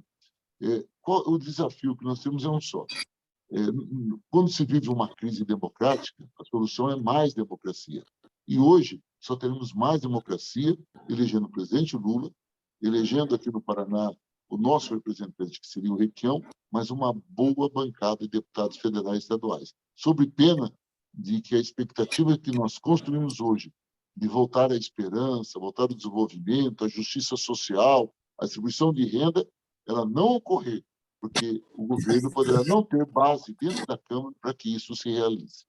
o desafio que nós temos é um só. Quando se vive uma crise democrática, a solução é mais democracia. E hoje só teremos mais democracia elegendo o presidente Lula, elegendo aqui no Paraná o nosso representante, que seria o Requião, mas uma boa bancada de deputados federais e estaduais, sob pena de que a expectativa que nós construímos hoje de voltar à esperança, voltar ao desenvolvimento, à justiça social, à distribuição de renda, ela não ocorrer, porque o governo poderá não ter base dentro da Câmara para que isso se realize.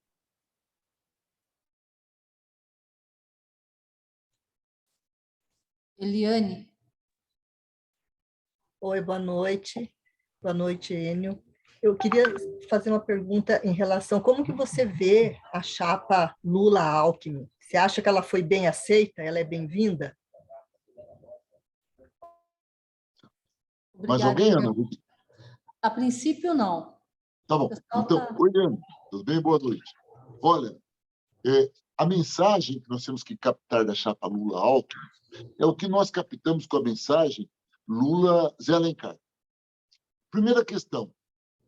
Eliane. Oi, boa noite. Boa noite, Enio. Eu queria fazer uma pergunta em relação como que você vê a chapa Lula-Alckmin? Você acha que ela foi bem aceita? Ela é bem-vinda? Mais alguém, Ana? A princípio, não. Tá bom. Então, oi, Ana. Tudo bem? Boa noite. Olha, a mensagem que nós temos que captar da chapa Lula-Alckmin é o que nós captamos com a mensagem Lula-Zé Alencar. Primeira questão,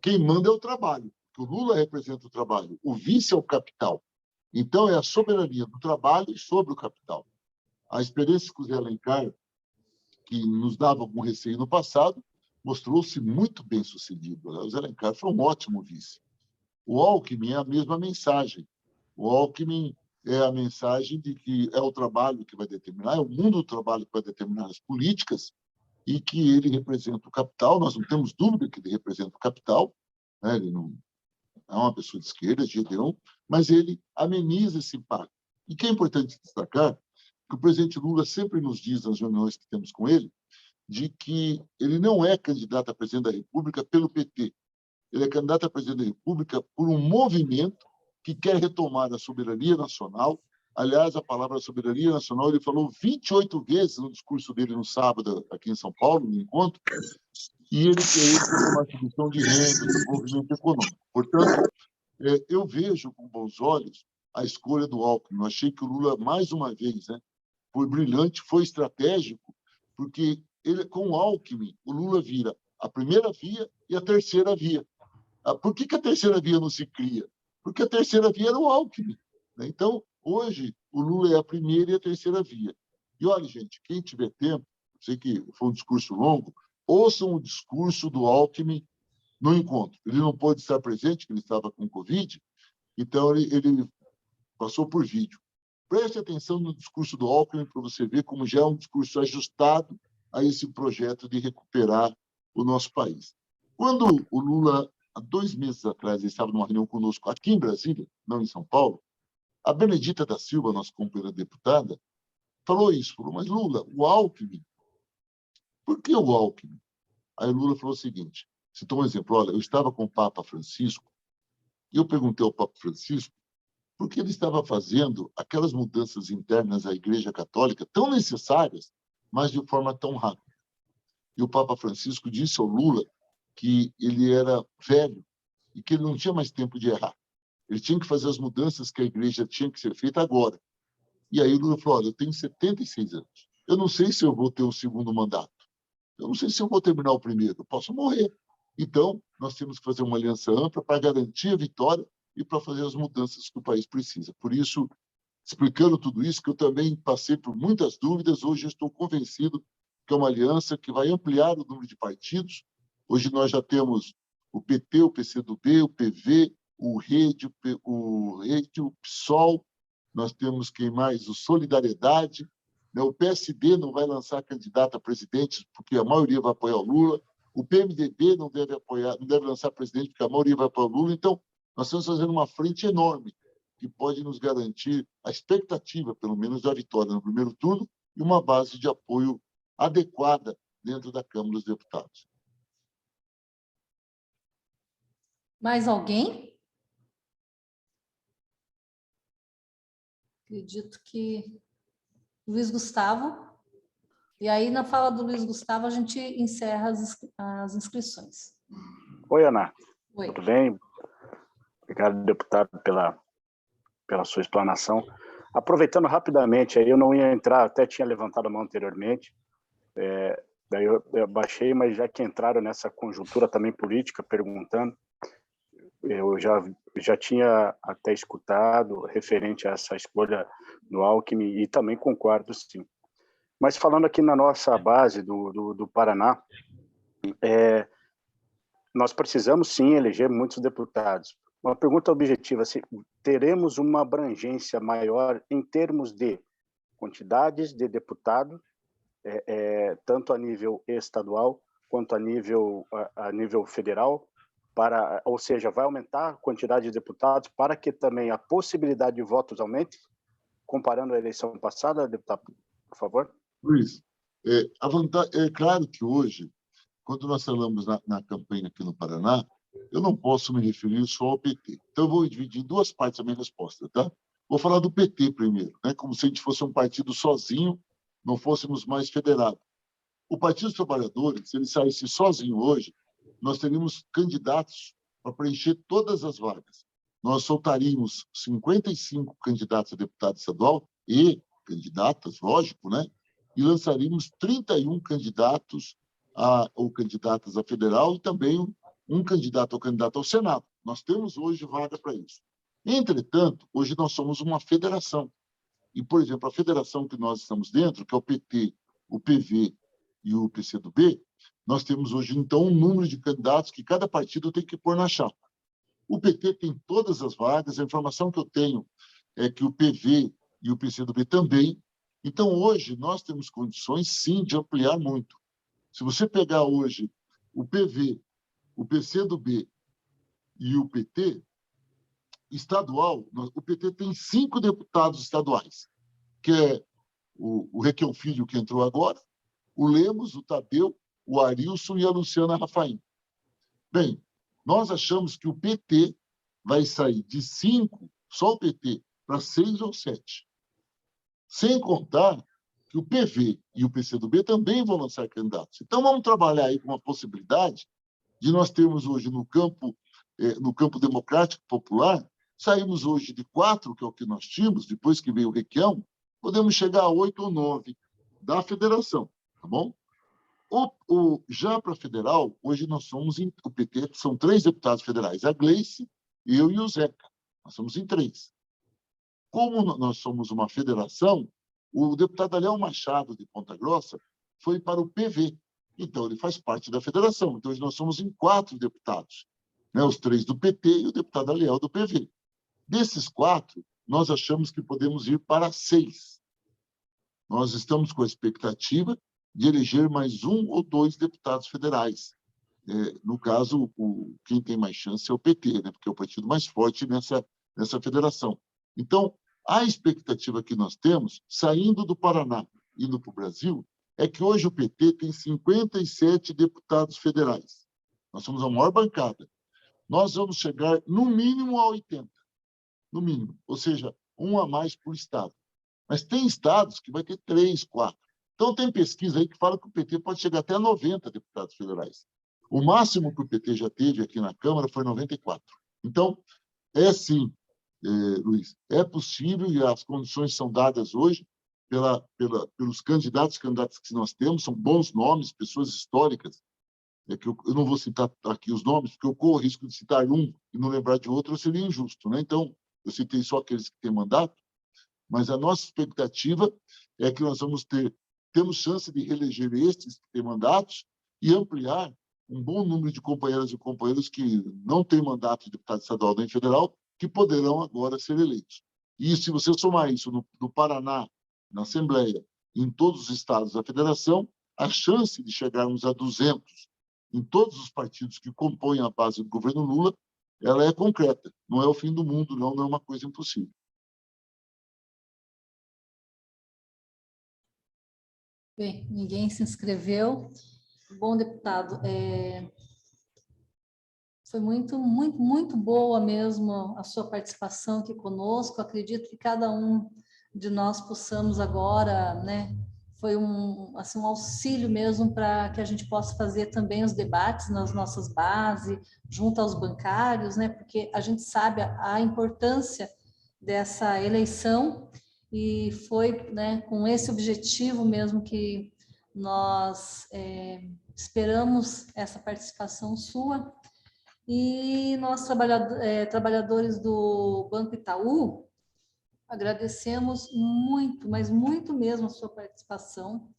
quem manda é o trabalho, porque o Lula representa o trabalho, o vice é o capital. Então, é a soberania do trabalho sobre o capital. A experiência com o Zé Alencar, que nos dava algum receio no passado, mostrou-se muito bem sucedido. O Zé Alencar foi um ótimo vice. O Alckmin é a mesma mensagem. O Alckmin é a mensagem de que é o trabalho que vai determinar, é o mundo do trabalho que vai determinar as políticas e que ele representa o capital. Nós não temos dúvida que ele representa o capital, né? Ele não é uma pessoa de esquerda, de Gedeon, mas ele ameniza esse impacto. E que é importante destacar que o presidente Lula sempre nos diz, nas reuniões que temos com ele, de que ele não é candidato a presidente da República pelo PT. Ele é candidato a presidente da República por um movimento que quer retomar a soberania nacional. Aliás, a palavra soberania nacional ele falou 28 vezes no discurso dele no sábado, aqui em São Paulo, no encontro, e ele quer uma distribuição de renda, de desenvolvimento econômico. Portanto, eu vejo com bons olhos a escolha do Alckmin. Eu achei que o Lula, mais uma vez, né, foi brilhante, foi estratégico, porque ele, com o Alckmin, o Lula vira a primeira via e a terceira via. Por que a terceira via não se cria? Porque a terceira via era o Alckmin, né? Então, hoje, o Lula é a primeira e a terceira via. E olha, gente, quem tiver tempo, sei que foi um discurso longo, ouçam o discurso do Alckmin no encontro. Ele não pôde estar presente, porque ele estava com Covid, então ele passou por vídeo. Preste atenção no discurso do Alckmin para você ver como já é um discurso ajustado a esse projeto de recuperar o nosso país. Quando o Lula, há 2 meses atrás, ele estava numa reunião conosco aqui em Brasília, não em São Paulo, a Benedita da Silva, nossa companheira deputada, falou isso, falou, mas Lula, o Alckmin, por que o Alckmin? Aí o Lula falou o seguinte, citou um exemplo, olha, eu estava com o Papa Francisco e eu perguntei ao Papa Francisco por que ele estava fazendo aquelas mudanças internas à Igreja Católica tão necessárias, mas de forma tão rápida. E o Papa Francisco disse ao Lula que ele era velho e que ele não tinha mais tempo de errar. Ele tinha que fazer as mudanças que a Igreja tinha que ser feita agora. E aí o Lula falou, olha, eu tenho 76 anos. Eu não sei se eu vou ter um segundo mandato. Eu não sei se eu vou terminar o primeiro. Eu posso morrer. Então, nós temos que fazer uma aliança ampla para garantir a vitória e para fazer as mudanças que o país precisa. Por isso, explicando tudo isso, que eu também passei por muitas dúvidas, hoje eu estou convencido que é uma aliança que vai ampliar o número de partidos. Hoje nós já temos o PT, o PCdoB, o PV, o Rede, o PSOL, nós temos quem mais? O Solidariedade, né? O PSD não vai lançar candidato a presidente porque a maioria vai apoiar o Lula, o PMDB não deve lançar presidente porque a maioria vai apoiar o Lula. Então, nós estamos fazendo uma frente enorme que pode nos garantir a expectativa, pelo menos, da vitória no primeiro turno e uma base de apoio adequada dentro da Câmara dos Deputados. Mais alguém? Acredito que Luiz Gustavo. E aí, na fala do Luiz Gustavo, a gente encerra as inscrições. Oi, Ana. Oi. Tudo bem? Obrigado, deputado, pela sua explanação. Aproveitando rapidamente, aí eu não ia entrar, até tinha levantado a mão anteriormente, daí eu baixei, mas já que entraram nessa conjuntura também política, perguntando, eu já tinha até escutado referente a essa escolha do Alckmin e também concordo, sim. Mas falando aqui na nossa base do Paraná, nós precisamos, sim, eleger muitos deputados. Uma pergunta objetiva, assim, teremos uma abrangência maior em termos de quantidades de deputados, tanto a nível estadual quanto a nível federal, ou seja, vai aumentar a quantidade de deputados para que também a possibilidade de votos aumente, comparando a eleição passada, deputado, por favor? Luiz, é claro que hoje, quando nós falamos na campanha aqui no Paraná, eu não posso me referir só ao PT. Então, eu vou dividir em 2 partes a minha resposta, tá? Vou falar do PT primeiro, né? Como se a gente fosse um partido sozinho, não fôssemos mais federados. O Partido dos Trabalhadores, se ele saísse sozinho hoje, nós teríamos candidatos para preencher todas as vagas. nós soltaríamos 55 candidatos a deputado estadual e candidatas, lógico, né? E lançaríamos 31 candidatos ou candidatas a federal e também um candidato ou candidata ao Senado. Nós temos hoje vaga para isso. Entretanto, hoje nós somos uma federação. E, por exemplo, a federação que nós estamos dentro, que é o PT, o PV e o PCdoB, nós temos hoje, então, um número de candidatos que cada partido tem que pôr na chapa. O PT tem todas as vagas, a informação que eu tenho é que o PV e o PCdoB também. Então, hoje, nós temos condições, sim, de ampliar muito. Se você pegar hoje o PV, o PCdoB e o PT estadual, o PT tem 5 deputados estaduais, que é o Requião Filho, que entrou agora, o Lemos, o Tadeu, o Arilson e a Luciana Rafaim. Bem, nós achamos que o PT vai sair de 5, só o PT, para 6 ou 7. Sem contar que o PV e o PCdoB também vão lançar candidatos. Então, vamos trabalhar aí com uma possibilidade de nós termos hoje no campo democrático popular, saímos hoje de 4, que é o que nós tínhamos, depois que veio o Requião, podemos chegar a 8 ou 9 da federação, tá bom? Já para a federal, hoje nós somos, o PT, são 3 deputados federais, a Gleice, eu e o Zeca. Nós somos em 3. Como nós somos uma federação, o deputado Léo Machado, de Ponta Grossa, foi para o PV. Então, ele faz parte da federação. Então, hoje nós somos em 4 deputados, né? Os 3 do PT e o deputado Aliel do PV. Desses 4, nós achamos que podemos ir para 6. Nós estamos com a expectativa de eleger mais 1 ou 2 deputados federais. No caso, quem tem mais chance é o PT, né? Porque é o partido mais forte nessa federação. Então, a expectativa que nós temos, saindo do Paraná, indo para o Brasil, é que hoje o PT tem 57 deputados federais. Nós somos a maior bancada. Nós vamos chegar, no mínimo, a 80. No mínimo. Ou seja, 1 a mais por estado. Mas tem estados que vai ter 3, 4. Então, tem pesquisa aí que fala que o PT pode chegar até a 90 deputados federais. O máximo que o PT já teve aqui na Câmara foi 94. Então, sim, Luiz, é possível e as condições são dadas hoje pelos candidatos que nós temos, são bons nomes, pessoas históricas. Que eu não vou citar aqui os nomes, porque eu corro o risco de citar um e não lembrar de outro, seria injusto, né? Então, eu citei só aqueles que têm mandato, mas a nossa expectativa é que nós temos chance de reeleger estes que têm mandatos e ampliar um bom número de companheiras e companheiros que não têm mandato de deputado estadual nem federal, que poderão agora ser eleitos. E se você somar isso no Paraná, na Assembleia, em todos os estados da federação, a chance de chegarmos a 200 em todos os partidos que compõem a base do governo Lula, ela é concreta. Não é o fim do mundo, não é uma coisa impossível. Bem, ninguém se inscreveu. Bom, deputado, foi muito, muito, muito boa mesmo a sua participação aqui conosco. Acredito que cada um de nós possamos agora, né, foi um auxílio mesmo para que a gente possa fazer também os debates nas nossas bases, junto aos bancários, né, porque a gente sabe a importância dessa eleição e foi, né, com esse objetivo mesmo que nós esperamos essa participação sua. E nós, trabalhadores do Banco Itaú, agradecemos muito, mas muito mesmo a sua participação.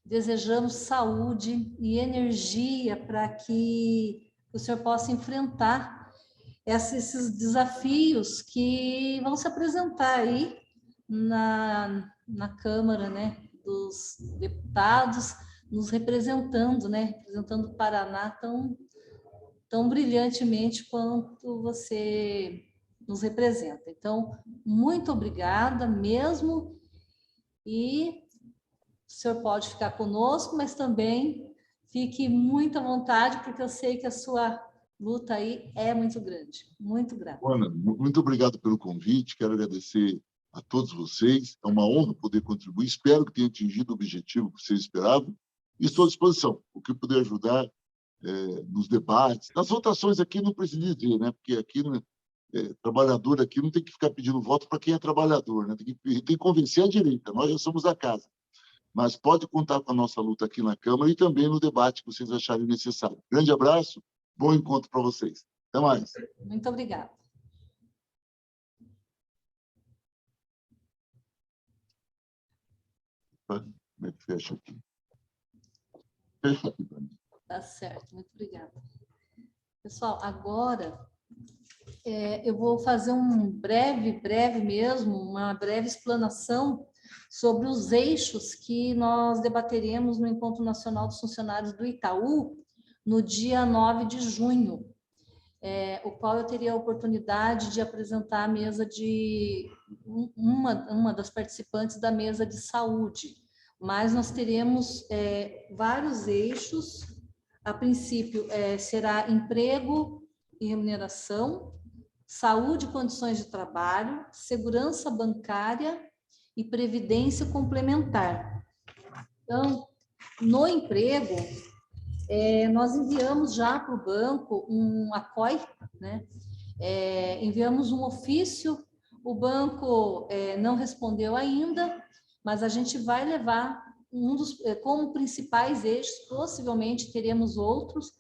Desejamos saúde e energia para que o senhor possa enfrentar esses desafios que vão se apresentar aí na Câmara, né, dos deputados, nos representando, né, representando o Paraná tão brilhantemente quanto você nos representa. Então, muito obrigada mesmo, e o senhor pode ficar conosco, mas também fique muito à vontade, porque eu sei que a sua luta aí é muito grande. Muito grata. Ana, muito obrigado pelo convite, quero agradecer a todos vocês, é uma honra poder contribuir, espero que tenha atingido o objetivo que vocês esperavam, e estou à disposição, o que puder ajudar nos debates, nas votações aqui não precisa dizer, né? Porque aqui trabalhador aqui não tem que ficar pedindo voto para quem é trabalhador, né? Tem que convencer a direita, nós já somos da casa. Mas pode contar com a nossa luta aqui na Câmara e também no debate que vocês acharem necessário. Grande abraço, bom encontro para vocês. Até mais. Muito obrigada. Como é que fecha aqui? Fecha aqui para mim. Tá certo, muito obrigada. Pessoal, agora eu vou fazer uma breve explanação sobre os eixos que nós debateremos no Encontro Nacional dos Funcionários do Itaú, no dia 9 de junho, o qual eu teria a oportunidade de apresentar a mesa de uma das participantes da mesa de saúde. Mas nós teremos vários eixos. A princípio, será emprego e remuneração, saúde e condições de trabalho, segurança bancária e previdência complementar. Então, no emprego, nós enviamos já para o banco um ACOI, né? Enviamos um ofício, o banco não respondeu ainda, mas a gente vai levar como principais eixos, possivelmente teremos outros,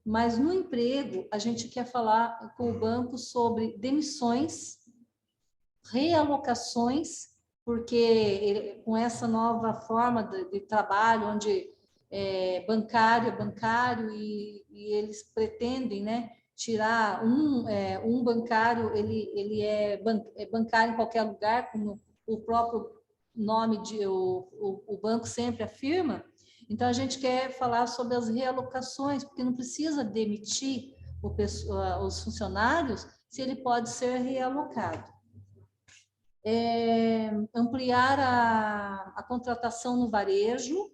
mas no emprego a gente quer falar com o banco sobre demissões, realocações, porque com essa nova forma de trabalho, onde bancário e eles pretendem, né, tirar um bancário, ele é bancário em qualquer lugar, como o próprio nome o banco sempre afirma. Então a gente quer falar sobre as realocações, porque não precisa demitir os funcionários se ele pode ser realocado. Ampliar a contratação no varejo,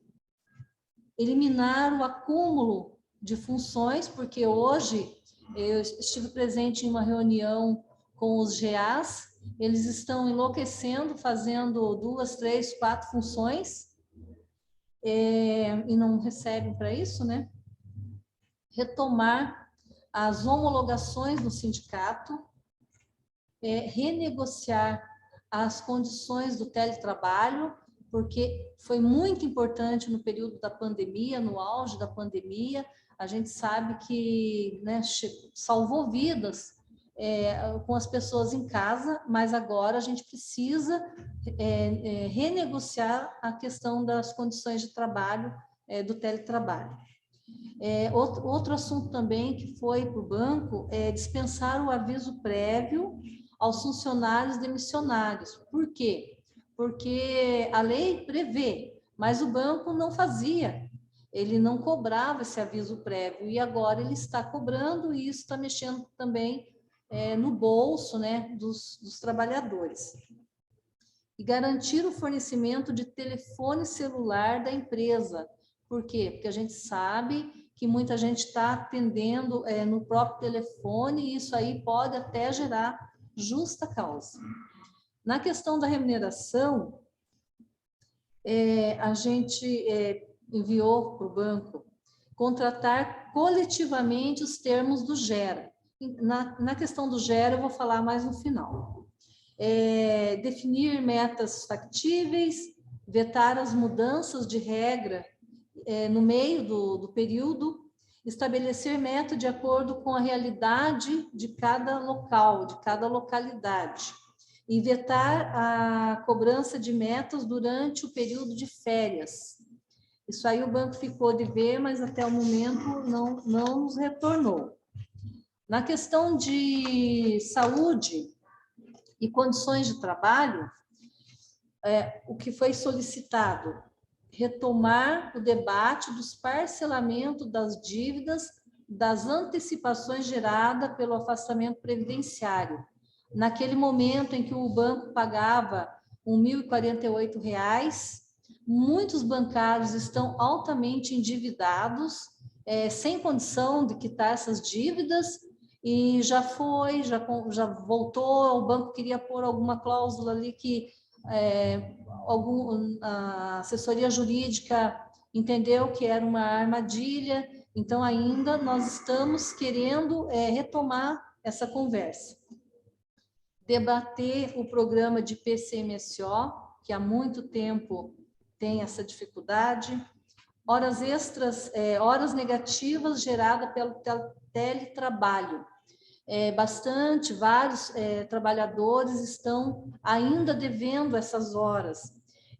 eliminar o acúmulo de funções, porque hoje eu estive presente em uma reunião com os GAs, eles estão enlouquecendo, fazendo 2, 3, 4 funções, e não recebem para isso, né? Retomar as homologações no sindicato, renegociar as condições do teletrabalho, porque foi muito importante no período da pandemia, no auge da pandemia, a gente sabe que, né, salvou vidas com as pessoas em casa, mas agora a gente precisa renegociar a questão das condições de trabalho, do teletrabalho. Outro assunto também que foi para o banco é dispensar o aviso prévio aos funcionários demissionários. Por quê? Porque a lei prevê, mas o banco não fazia, ele não cobrava esse aviso prévio, e agora ele está cobrando, e isso está mexendo também no bolso, né, dos trabalhadores. E garantir o fornecimento de telefone celular da empresa. Por quê? Porque a gente sabe que muita gente está atendendo no próprio telefone, e isso aí pode até gerar justa causa. Na questão da remuneração, a gente enviou para o banco contratar coletivamente os termos do GERA. Na questão do GERA, eu vou falar mais no final. Definir metas factíveis, vetar as mudanças de regra no meio do período, estabelecer meta de acordo com a realidade de cada local, de cada localidade, e vetar a cobrança de metas durante o período de férias. Isso aí o banco ficou de ver, mas até o momento não nos retornou. Na questão de saúde e condições de trabalho, o que foi solicitado? Retomar o debate dos parcelamentos das dívidas, das antecipações geradas pelo afastamento previdenciário. Naquele momento em que o banco pagava R$ 1.048, muitos bancários estão altamente endividados, sem condição de quitar essas dívidas, e já voltou, o banco queria pôr alguma cláusula ali que a assessoria jurídica entendeu que era uma armadilha, então ainda nós estamos querendo retomar essa conversa. debater o programa de PCMSO, que há muito tempo tem essa dificuldade, horas extras, horas negativas geradas pelo teletrabalho. Vários trabalhadores estão ainda devendo essas horas.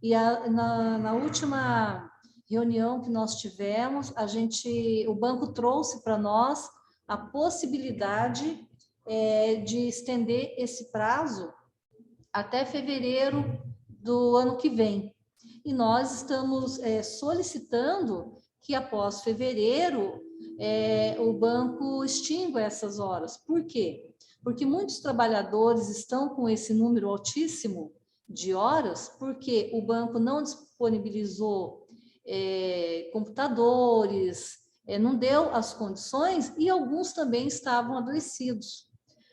E na última reunião que nós tivemos, o banco trouxe para nós a possibilidade de estender esse prazo até fevereiro do ano que vem. E nós estamos solicitando que após fevereiro o banco extingua essas horas. Por quê? Porque muitos trabalhadores estão com esse número altíssimo de horas, porque o banco não disponibilizou computadores, não deu as condições, e alguns também estavam adoecidos.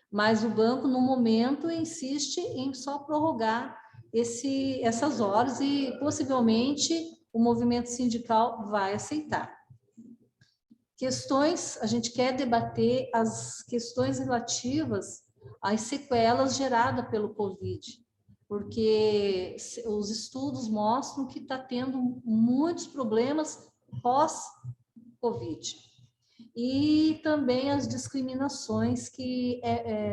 Mas o banco, no momento, insiste em só prorrogar essas horas e, possivelmente, o movimento sindical vai aceitar. A gente quer debater as questões relativas às sequelas geradas pelo Covid, porque os estudos mostram que está tendo muitos problemas pós-Covid. E também as discriminações que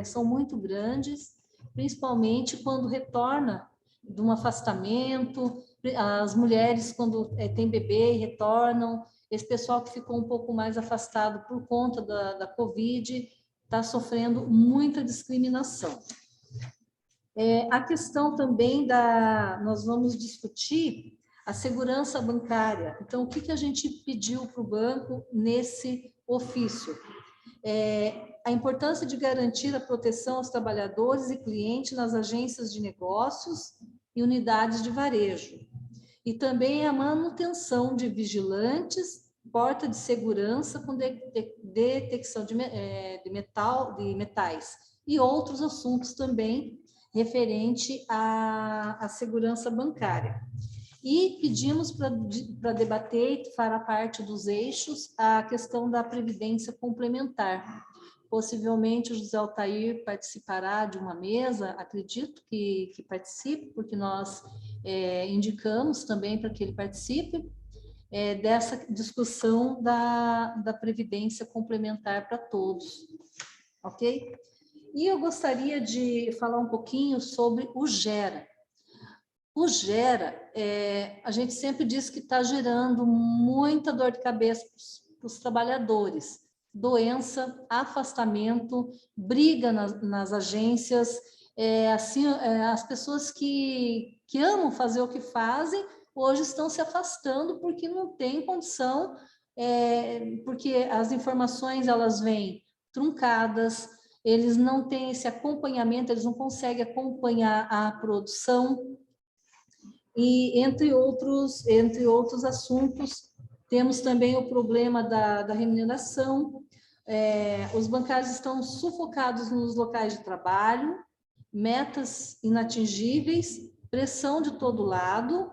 são muito grandes, principalmente quando retorna de um afastamento, as mulheres quando têm bebê e retornam, esse pessoal que ficou um pouco mais afastado por conta da Covid está sofrendo muita discriminação. A questão também nós vamos discutir a segurança bancária. Então, o que a gente pediu para o banco nesse ofício? A importância de garantir a proteção aos trabalhadores e clientes nas agências de negócios e unidades de varejo. E também a manutenção de vigilantes, porta de segurança com detecção de metais e outros assuntos também referente à segurança bancária. E pedimos para debater e fará parte dos eixos a questão da previdência complementar. Possivelmente o José Altair participará de uma mesa, acredito que participe, porque nós indicamos também para que ele participe dessa discussão da previdência complementar para todos, ok? E eu gostaria de falar um pouquinho sobre o GERA. O GERA, a gente sempre diz que está gerando muita dor de cabeça para os trabalhadores. Doença, afastamento, briga nas agências, as pessoas que amam fazer o que fazem, hoje estão se afastando porque não tem condição, porque as informações elas vêm truncadas, eles não têm esse acompanhamento, eles não conseguem acompanhar a produção, e entre outros assuntos, temos também o problema da remuneração. Os bancários estão sufocados nos locais de trabalho, metas inatingíveis, pressão de todo lado,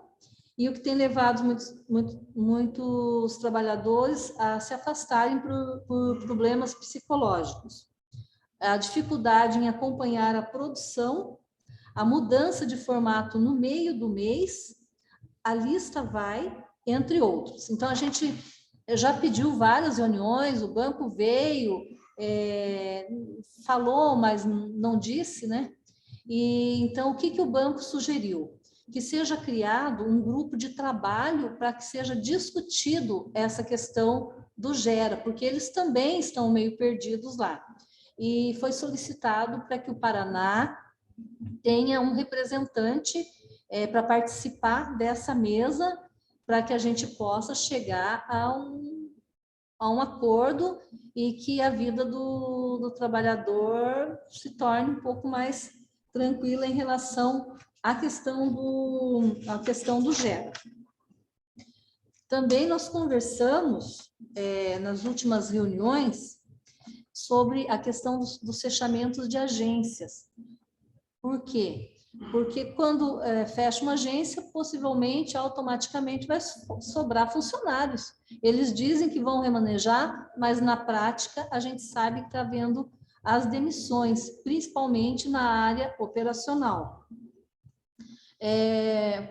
e o que tem levado muitos trabalhadores a se afastarem por problemas psicológicos. A dificuldade em acompanhar a produção, a mudança de formato no meio do mês, a lista vai, entre outros. Então, a gente já pediu várias reuniões, o banco veio, falou, mas não disse, né? E então, o que o banco sugeriu? Que seja criado um grupo de trabalho para que seja discutido essa questão do GERA, porque eles também estão meio perdidos lá. E foi solicitado para que o Paraná tenha um representante para participar dessa mesa, para que a gente possa chegar a um acordo e que a vida do trabalhador se torne um pouco mais tranquila em relação à questão do GERA. Também nós conversamos nas últimas reuniões sobre a questão dos fechamentos de agências. Por quê? Porque quando fecha uma agência, possivelmente, automaticamente vai sobrar funcionários. Eles dizem que vão remanejar, mas na prática a gente sabe que está havendo as demissões, principalmente na área operacional.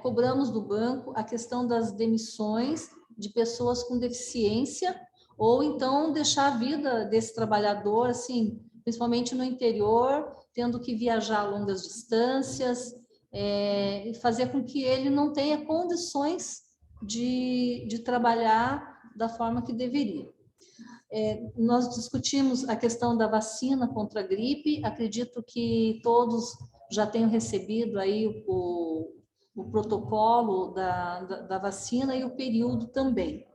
Cobramos do banco a questão das demissões de pessoas com deficiência, ou então deixar a vida desse trabalhador, assim, principalmente no interior, tendo que viajar a longas distâncias, e fazer com que ele não tenha condições de trabalhar da forma que deveria. Nós discutimos a questão da vacina contra a gripe, acredito que todos já tenham recebido aí o protocolo da vacina e o período também.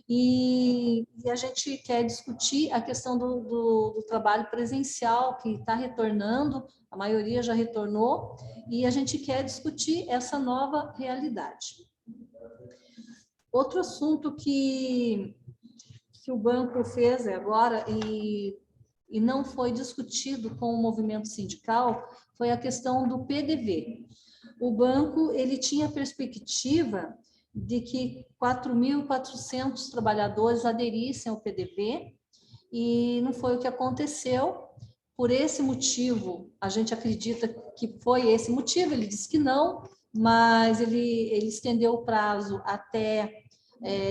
E a gente quer discutir a questão do trabalho presencial, que está retornando, a maioria já retornou, e a gente quer discutir essa nova realidade. Outro assunto que o banco fez agora e não foi discutido com o movimento sindical foi a questão do PDV. O banco ele tinha perspectiva de que 4.400 trabalhadores aderissem ao PDV e não foi o que aconteceu. Por esse motivo, a gente acredita que foi esse motivo, ele disse que não, mas ele estendeu o prazo até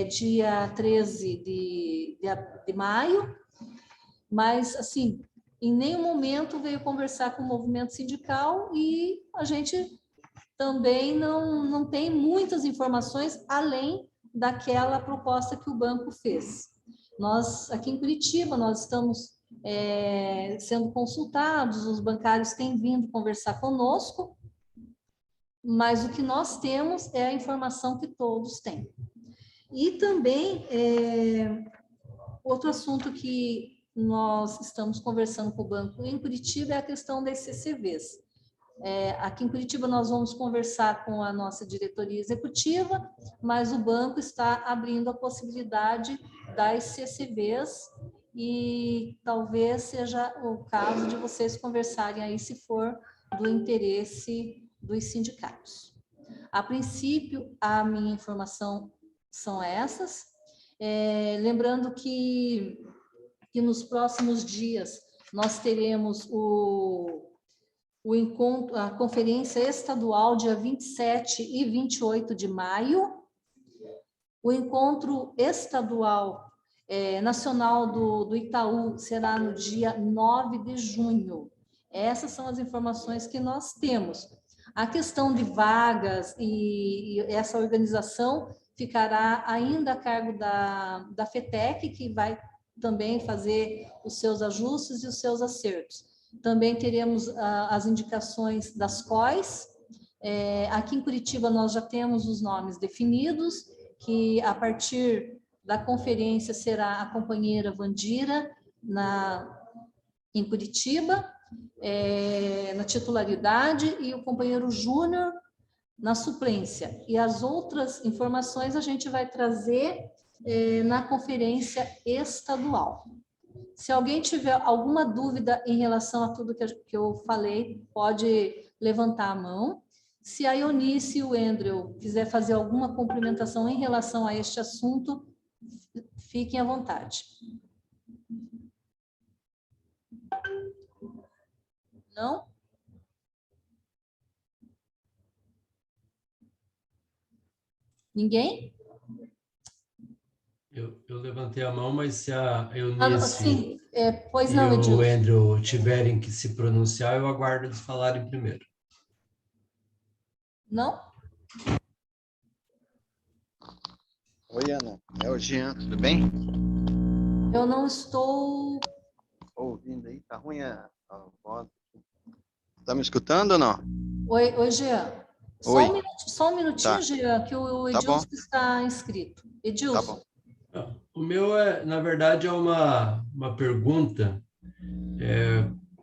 dia 13 de maio, mas, assim, em nenhum momento veio conversar com o movimento sindical e a gente também não tem muitas informações além daquela proposta que o banco fez. Nós, aqui em Curitiba, nós estamos sendo consultados, os bancários têm vindo conversar conosco, mas o que nós temos é a informação que todos têm. E também, outro assunto que nós estamos conversando com o banco em Curitiba é a questão das CCVs. Aqui em Curitiba nós vamos conversar com a nossa diretoria executiva, mas o banco está abrindo a possibilidade das CCVs e talvez seja o caso de vocês conversarem aí se for do interesse dos sindicatos. A princípio, a minha informação são essas. Lembrando que nos próximos dias nós teremos o encontro, a conferência estadual, dia 27 e 28 de maio, o encontro estadual nacional do Itaú será no dia 9 de junho. Essas são as informações que nós temos. A questão de vagas e essa organização ficará ainda a cargo da FETEC, que vai também fazer os seus ajustes e os seus acertos. Também teremos as indicações das COIs. Aqui em Curitiba nós já temos os nomes definidos, que a partir da conferência será a companheira Vandira em Curitiba, na titularidade, e o companheiro Júnior na suplência. E as outras informações a gente vai trazer na conferência estadual. Se alguém tiver alguma dúvida em relação a tudo que eu falei, pode levantar a mão. Se a Eunice e o Andrew quiser fazer alguma complementação em relação a este assunto, fiquem à vontade. Não? Ninguém? Eu levantei a mão, mas se a Eunice pois não, e o Andrew tiverem que se pronunciar, eu aguardo eles falarem primeiro. Não? Oi, Ana. É o Jean, tudo bem? Eu não estou ouvindo aí, tá ruim a voz. Tá me escutando ou não? Oi, Jean. Oi. Só um minutinho, tá. Jean, que o Edilson está inscrito. Edilson. Tá bom. O meu, na verdade, é uma pergunta.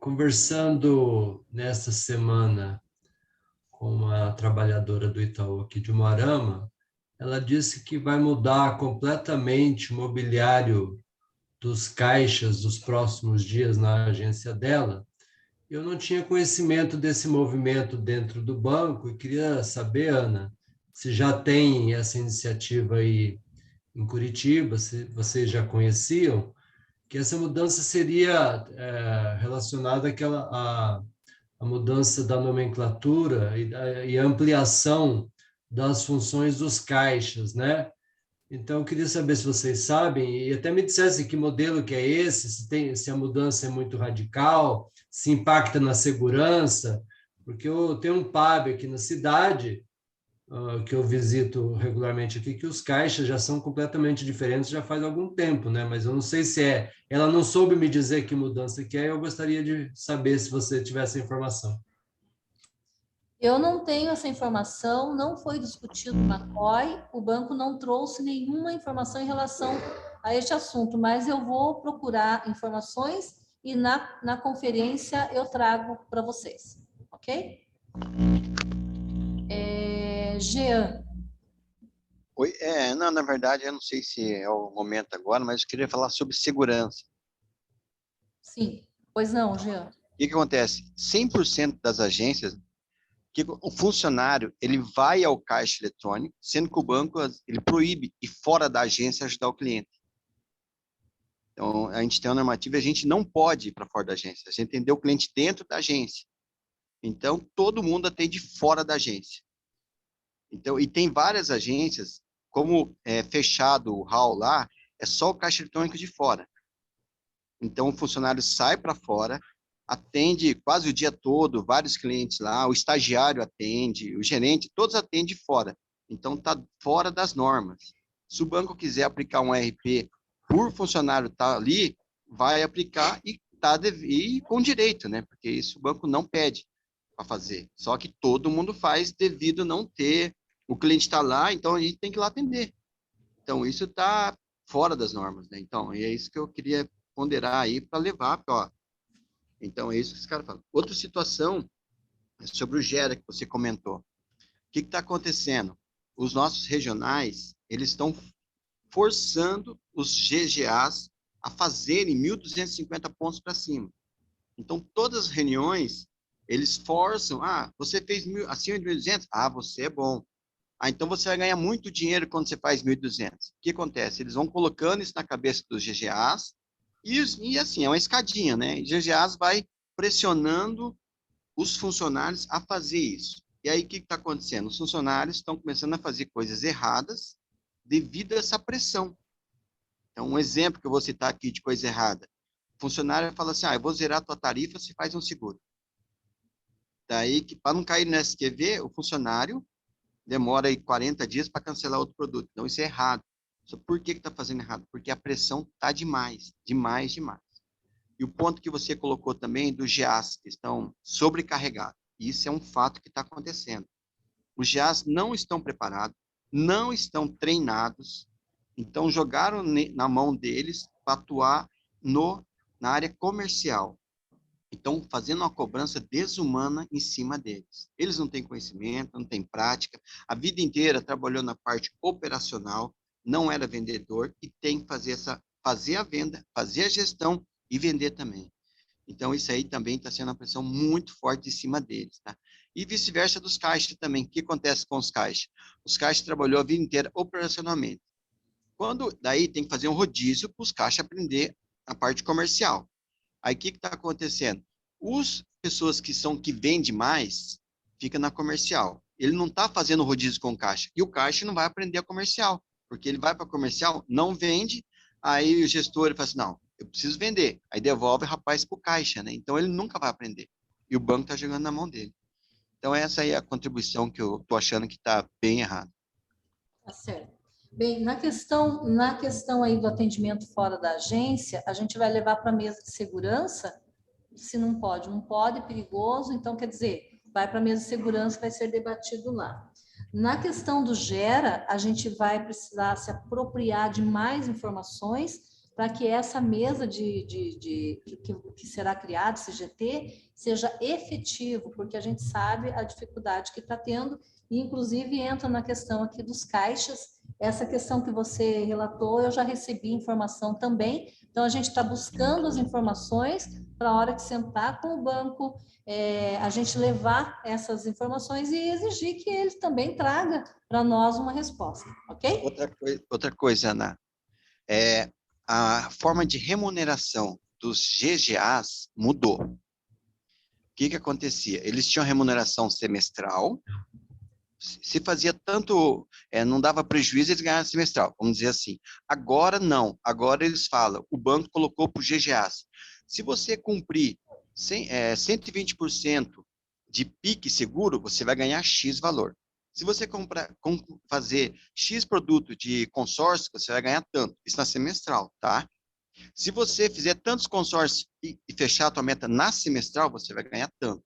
Conversando nesta semana com uma trabalhadora do Itaú aqui de Umuarama, ela disse que vai mudar completamente o mobiliário dos caixas dos próximos dias na agência dela. Eu não tinha conhecimento desse movimento dentro do banco e queria saber, Ana, se já tem essa iniciativa aí em Curitiba, se vocês já conheciam, que essa mudança seria relacionada à mudança da nomenclatura e a ampliação das funções dos caixas, né? Então, eu queria saber se vocês sabem, e até me dissessem que modelo que é esse, se a mudança é muito radical, se impacta na segurança, porque eu tenho um pub aqui na cidade, que eu visito regularmente aqui, que os caixas já são completamente diferentes já faz algum tempo, né? Mas eu não sei se ela não soube me dizer que mudança que é, eu gostaria de saber se você tivesse informação. Eu não tenho essa informação, não foi discutido na COI, o banco não trouxe nenhuma informação em relação a este assunto, mas eu vou procurar informações e na conferência eu trago para vocês, ok? Jean. Oi, não, na verdade, eu não sei se é o momento agora, mas eu queria falar sobre segurança. Sim, pois não, Jean. O que acontece? 100% das agências, que o funcionário ele vai ao caixa eletrônico, sendo que o banco ele proíbe ir fora da agência ajudar o cliente. Então, a gente tem uma normativa, a gente não pode ir para fora da agência, a gente atende o cliente dentro da agência. Então, todo mundo atende fora da agência. Então, e tem várias agências, como é fechado o hall lá, é só o caixa eletrônico de fora. Então, o funcionário sai para fora, atende quase o dia todo, vários clientes lá, o estagiário atende, o gerente, todos atendem fora. Então, está fora das normas. Se o banco quiser aplicar um RP por funcionário estar ali, vai aplicar e com direito, né? Porque isso o banco não pede para fazer. Só que todo mundo faz devido não ter. O cliente está lá, então a gente tem que ir lá atender. Então, isso está fora das normas, né? Então, e é isso que eu queria ponderar aí para levar, ó. Então, é isso que esse cara fala. Outra situação é sobre o Gera, que você comentou. O que está acontecendo? Os nossos regionais, eles estão forçando os GGAs a fazerem 1.250 pontos para cima. Então, todas as reuniões, eles forçam, você fez acima de 1.200? Você é bom. Então você vai ganhar muito dinheiro quando você faz 1.200. O que acontece? Eles vão colocando isso na cabeça dos GGAs, e assim, é uma escadinha, né? E GGAs vai pressionando os funcionários a fazer isso. E aí, o que está acontecendo? Os funcionários estão começando a fazer coisas erradas devido a essa pressão. Então, um exemplo que eu vou citar aqui de coisa errada. O funcionário fala assim, eu vou zerar a tua tarifa se faz um seguro. Daí, para não cair no SQV, o funcionário demora aí 40 dias para cancelar outro produto. Então, isso é errado. Só por que está fazendo errado? Porque a pressão está demais. E o ponto que você colocou também dos GAs, que estão sobrecarregados. Isso é um fato que está acontecendo. Os GAs não estão preparados, não estão treinados, então jogaram na mão deles para atuar na área comercial. Então, fazendo uma cobrança desumana em cima deles. Eles não têm conhecimento, não têm prática, a vida inteira trabalhou na parte operacional, não era vendedor e tem que fazer a venda, fazer a gestão e vender também. Então, isso aí também está sendo uma pressão muito forte em cima deles, tá? E vice-versa dos caixas também. O que acontece com os caixas? Os caixas trabalhou a vida inteira operacionalmente. Daí tem que fazer um rodízio para os caixas aprender a parte comercial. Aí, o que está acontecendo? As pessoas que vendem mais, fica na comercial. Ele não está fazendo rodízio com o caixa. E o caixa não vai aprender a comercial, porque ele vai para a comercial, não vende, aí o gestor ele fala assim, não, eu preciso vender. Aí devolve o rapaz para o caixa, né? Então, ele nunca vai aprender. E o banco está jogando na mão dele. Então, essa aí é a contribuição que eu estou achando que está bem errada. Tá certo. Bem, na questão aí do atendimento fora da agência, a gente vai levar para a mesa de segurança, se não pode, é perigoso, então quer dizer, vai para a mesa de segurança, vai ser debatido lá. Na questão do Gera, a gente vai precisar se apropriar de mais informações para que essa mesa que será criada, CGT, seja efetivo, porque a gente sabe a dificuldade que está tendo, e inclusive entra na questão aqui dos caixas. Essa questão que você relatou, eu já recebi informação também, então a gente está buscando as informações para a hora que sentar com o banco, a gente levar essas informações e exigir que ele também traga para nós uma resposta, ok? Outra coisa, Ana, a forma de remuneração dos GGAs mudou. O que acontecia? Eles tinham remuneração semestral, se fazia tanto, não dava prejuízo, eles ganhavam semestral, vamos dizer assim. Agora não, agora eles falam, o banco colocou para os GGAs. Se você cumprir 120% de pique seguro, você vai ganhar X valor. Se você fazer X produto de consórcio, você vai ganhar tanto. Isso na semestral, tá? Se você fizer tantos consórcios e fechar a tua meta na semestral, você vai ganhar tanto.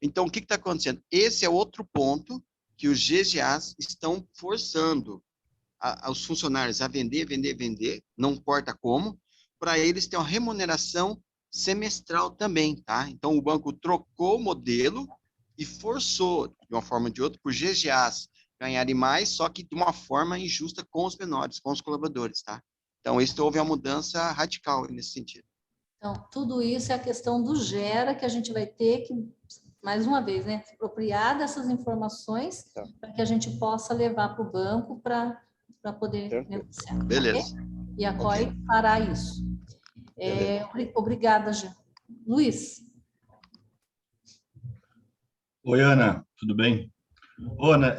Então, o que está acontecendo? Esse é outro ponto que os GGAs estão forçando os funcionários a vender, não importa como, para eles ter uma remuneração semestral também, tá? Então, o banco trocou o modelo e forçou, de uma forma ou de outra, por GGAs ganharem mais, só que de uma forma injusta com os menores, com os colaboradores, tá? Então, houve uma mudança radical nesse sentido. Então, tudo isso é a questão do GERA, que a gente vai ter que, mais uma vez, né, se apropriar dessas informações para que a gente possa levar para o banco para poder negociar. Beleza. Okay? E a COI fará isso. Obrigada, Jean. Luiz. Oi, Ana, tudo bem? Ana,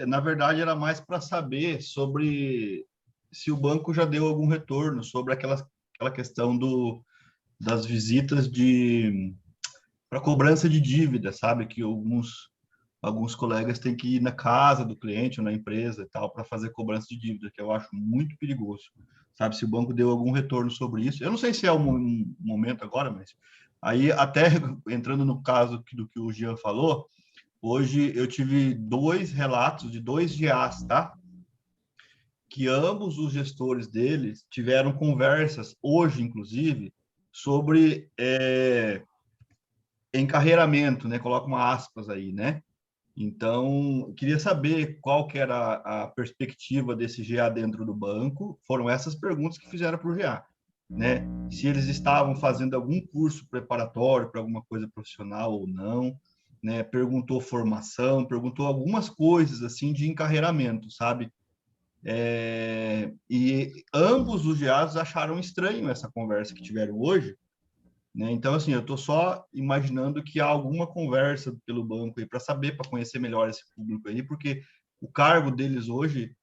na verdade era mais para saber sobre se o banco já deu algum retorno sobre aquela questão das visitas para cobrança de dívida, sabe? Que alguns colegas têm que ir na casa do cliente ou na empresa e tal para fazer cobrança de dívida, que eu acho muito perigoso, sabe? Se o banco deu algum retorno sobre isso. Eu não sei se é um momento agora, mas aí até entrando no caso do que o Jean falou, hoje eu tive 2 relatos de 2 GAs, tá? Que ambos os gestores deles tiveram conversas, hoje, inclusive, sobre encarreiramento, né? Coloca uma aspas aí, né? Então, eu queria saber qual que era a perspectiva desse GA dentro do banco. Foram essas perguntas que fizeram para o GA, né? Se eles estavam fazendo algum curso preparatório para alguma coisa profissional ou não, né? Perguntou formação, perguntou algumas coisas assim de encarreiramento, sabe? E ambos os GAs acharam estranho essa conversa que tiveram hoje, né? Então, assim, eu estou só imaginando que há alguma conversa pelo banco aí para saber, para conhecer melhor esse público aí, porque o cargo deles hoje,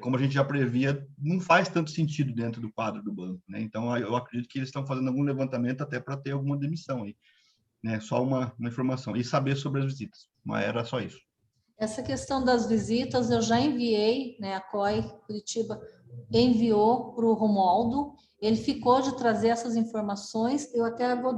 como a gente já previa, não faz tanto sentido dentro do quadro do banco, né? Então, eu acredito que eles estão fazendo algum levantamento até para ter alguma demissão aí, né? Só uma informação. E saber sobre as visitas, mas era só isso. Essa questão das visitas eu já enviei, né? A COI Curitiba enviou para o Romualdo. Ele ficou de trazer essas informações. Eu até vou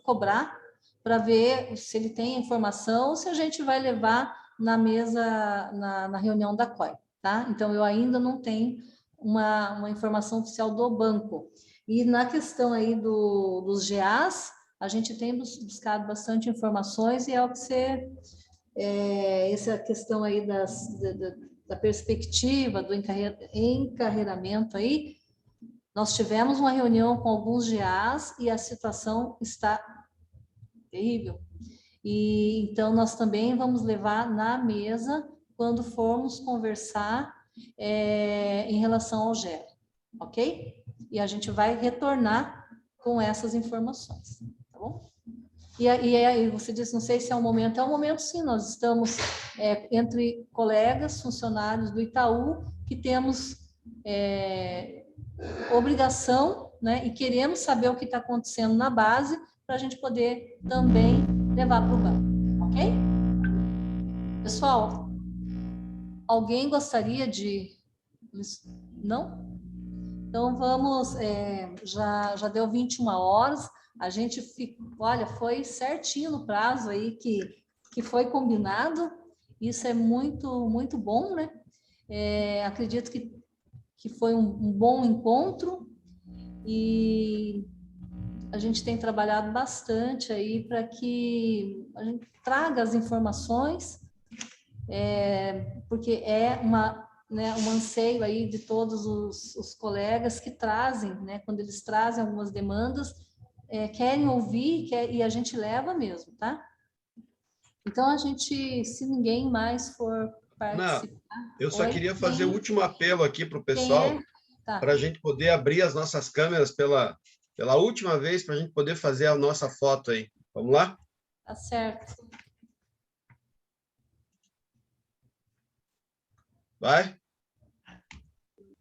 cobrar para ver se ele tem informação ou se a gente vai levar na mesa, na reunião da COI, tá? Então, eu ainda não tenho uma informação oficial do banco. E na questão aí dos GAs, a gente tem buscado bastante informações e é o que você... essa questão aí da perspectiva do encarreiramento aí, nós tivemos uma reunião com alguns GAs e a situação está terrível. E então nós também vamos levar na mesa quando formos conversar em relação ao GER, ok? E a gente vai retornar com essas informações, tá bom? E aí você disse, não sei se é um momento sim, nós estamos entre colegas, funcionários do Itaú, que temos obrigação, né, e queremos saber o que está acontecendo na base, para a gente poder também levar para o banco, ok? Pessoal, alguém gostaria de... Não? Então vamos, já deu 21 horas, a gente olha, foi certinho no prazo aí que foi combinado, isso é muito, muito bom, né? Acredito que foi um bom encontro e a gente tem trabalhado bastante aí para que a gente traga as informações, porque um anseio aí de todos os colegas que trazem, né? Quando eles trazem algumas demandas, querem ouvir e a gente leva mesmo, tá? Então, a gente, se ninguém mais for participar... Não, eu só queria fazer o último apelo aqui para o pessoal. Tá. para a gente poder abrir as nossas câmeras pela última vez, para a gente poder fazer a nossa foto aí. Vamos lá? Tá certo. Vai?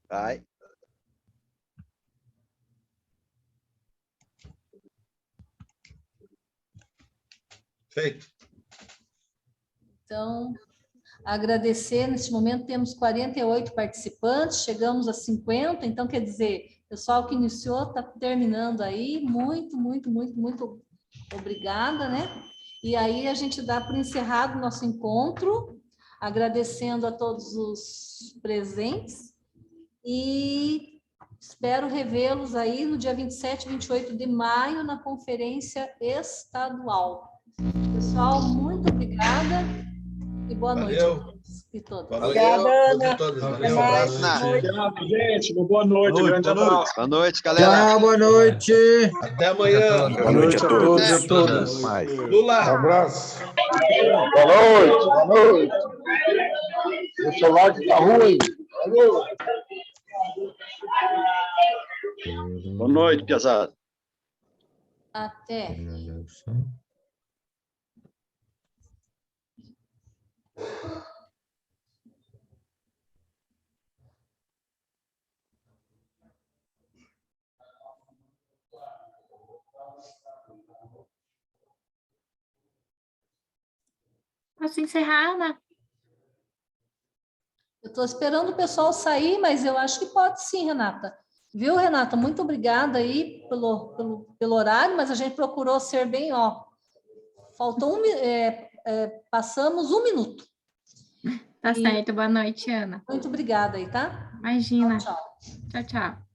Vai. Feito. Então, agradecer, neste momento temos 48 participantes, chegamos a 50, então quer dizer, o pessoal que iniciou está terminando aí, muito obrigada, né? E aí a gente dá por encerrado o nosso encontro, agradecendo a todos os presentes e espero revê-los aí no dia 27 e 28 de maio na conferência estadual. Pessoal, muito obrigada e boa noite a todos e todas. Obrigada, Ana. Valeu, um abraço. Obrigado, gente. Boa noite. Grande abraço. Boa noite, galera. Tchau, boa noite. Até amanhã. Boa noite a todos e a todas. Lula. Um abraço. Boa noite. O celular que tá ruim. Valeu. Boa noite, pesado. Até. Posso encerrar, Ana? Eu estou esperando o pessoal sair, mas eu acho que pode sim, Renata. Viu, Renata? Muito obrigada aí pelo horário, mas a gente procurou ser bem, ó. Faltou passamos 1 minuto. Tá certo. Boa noite, Ana. Muito obrigada aí, tá? Imagina. Tchau. Tchau, tchau.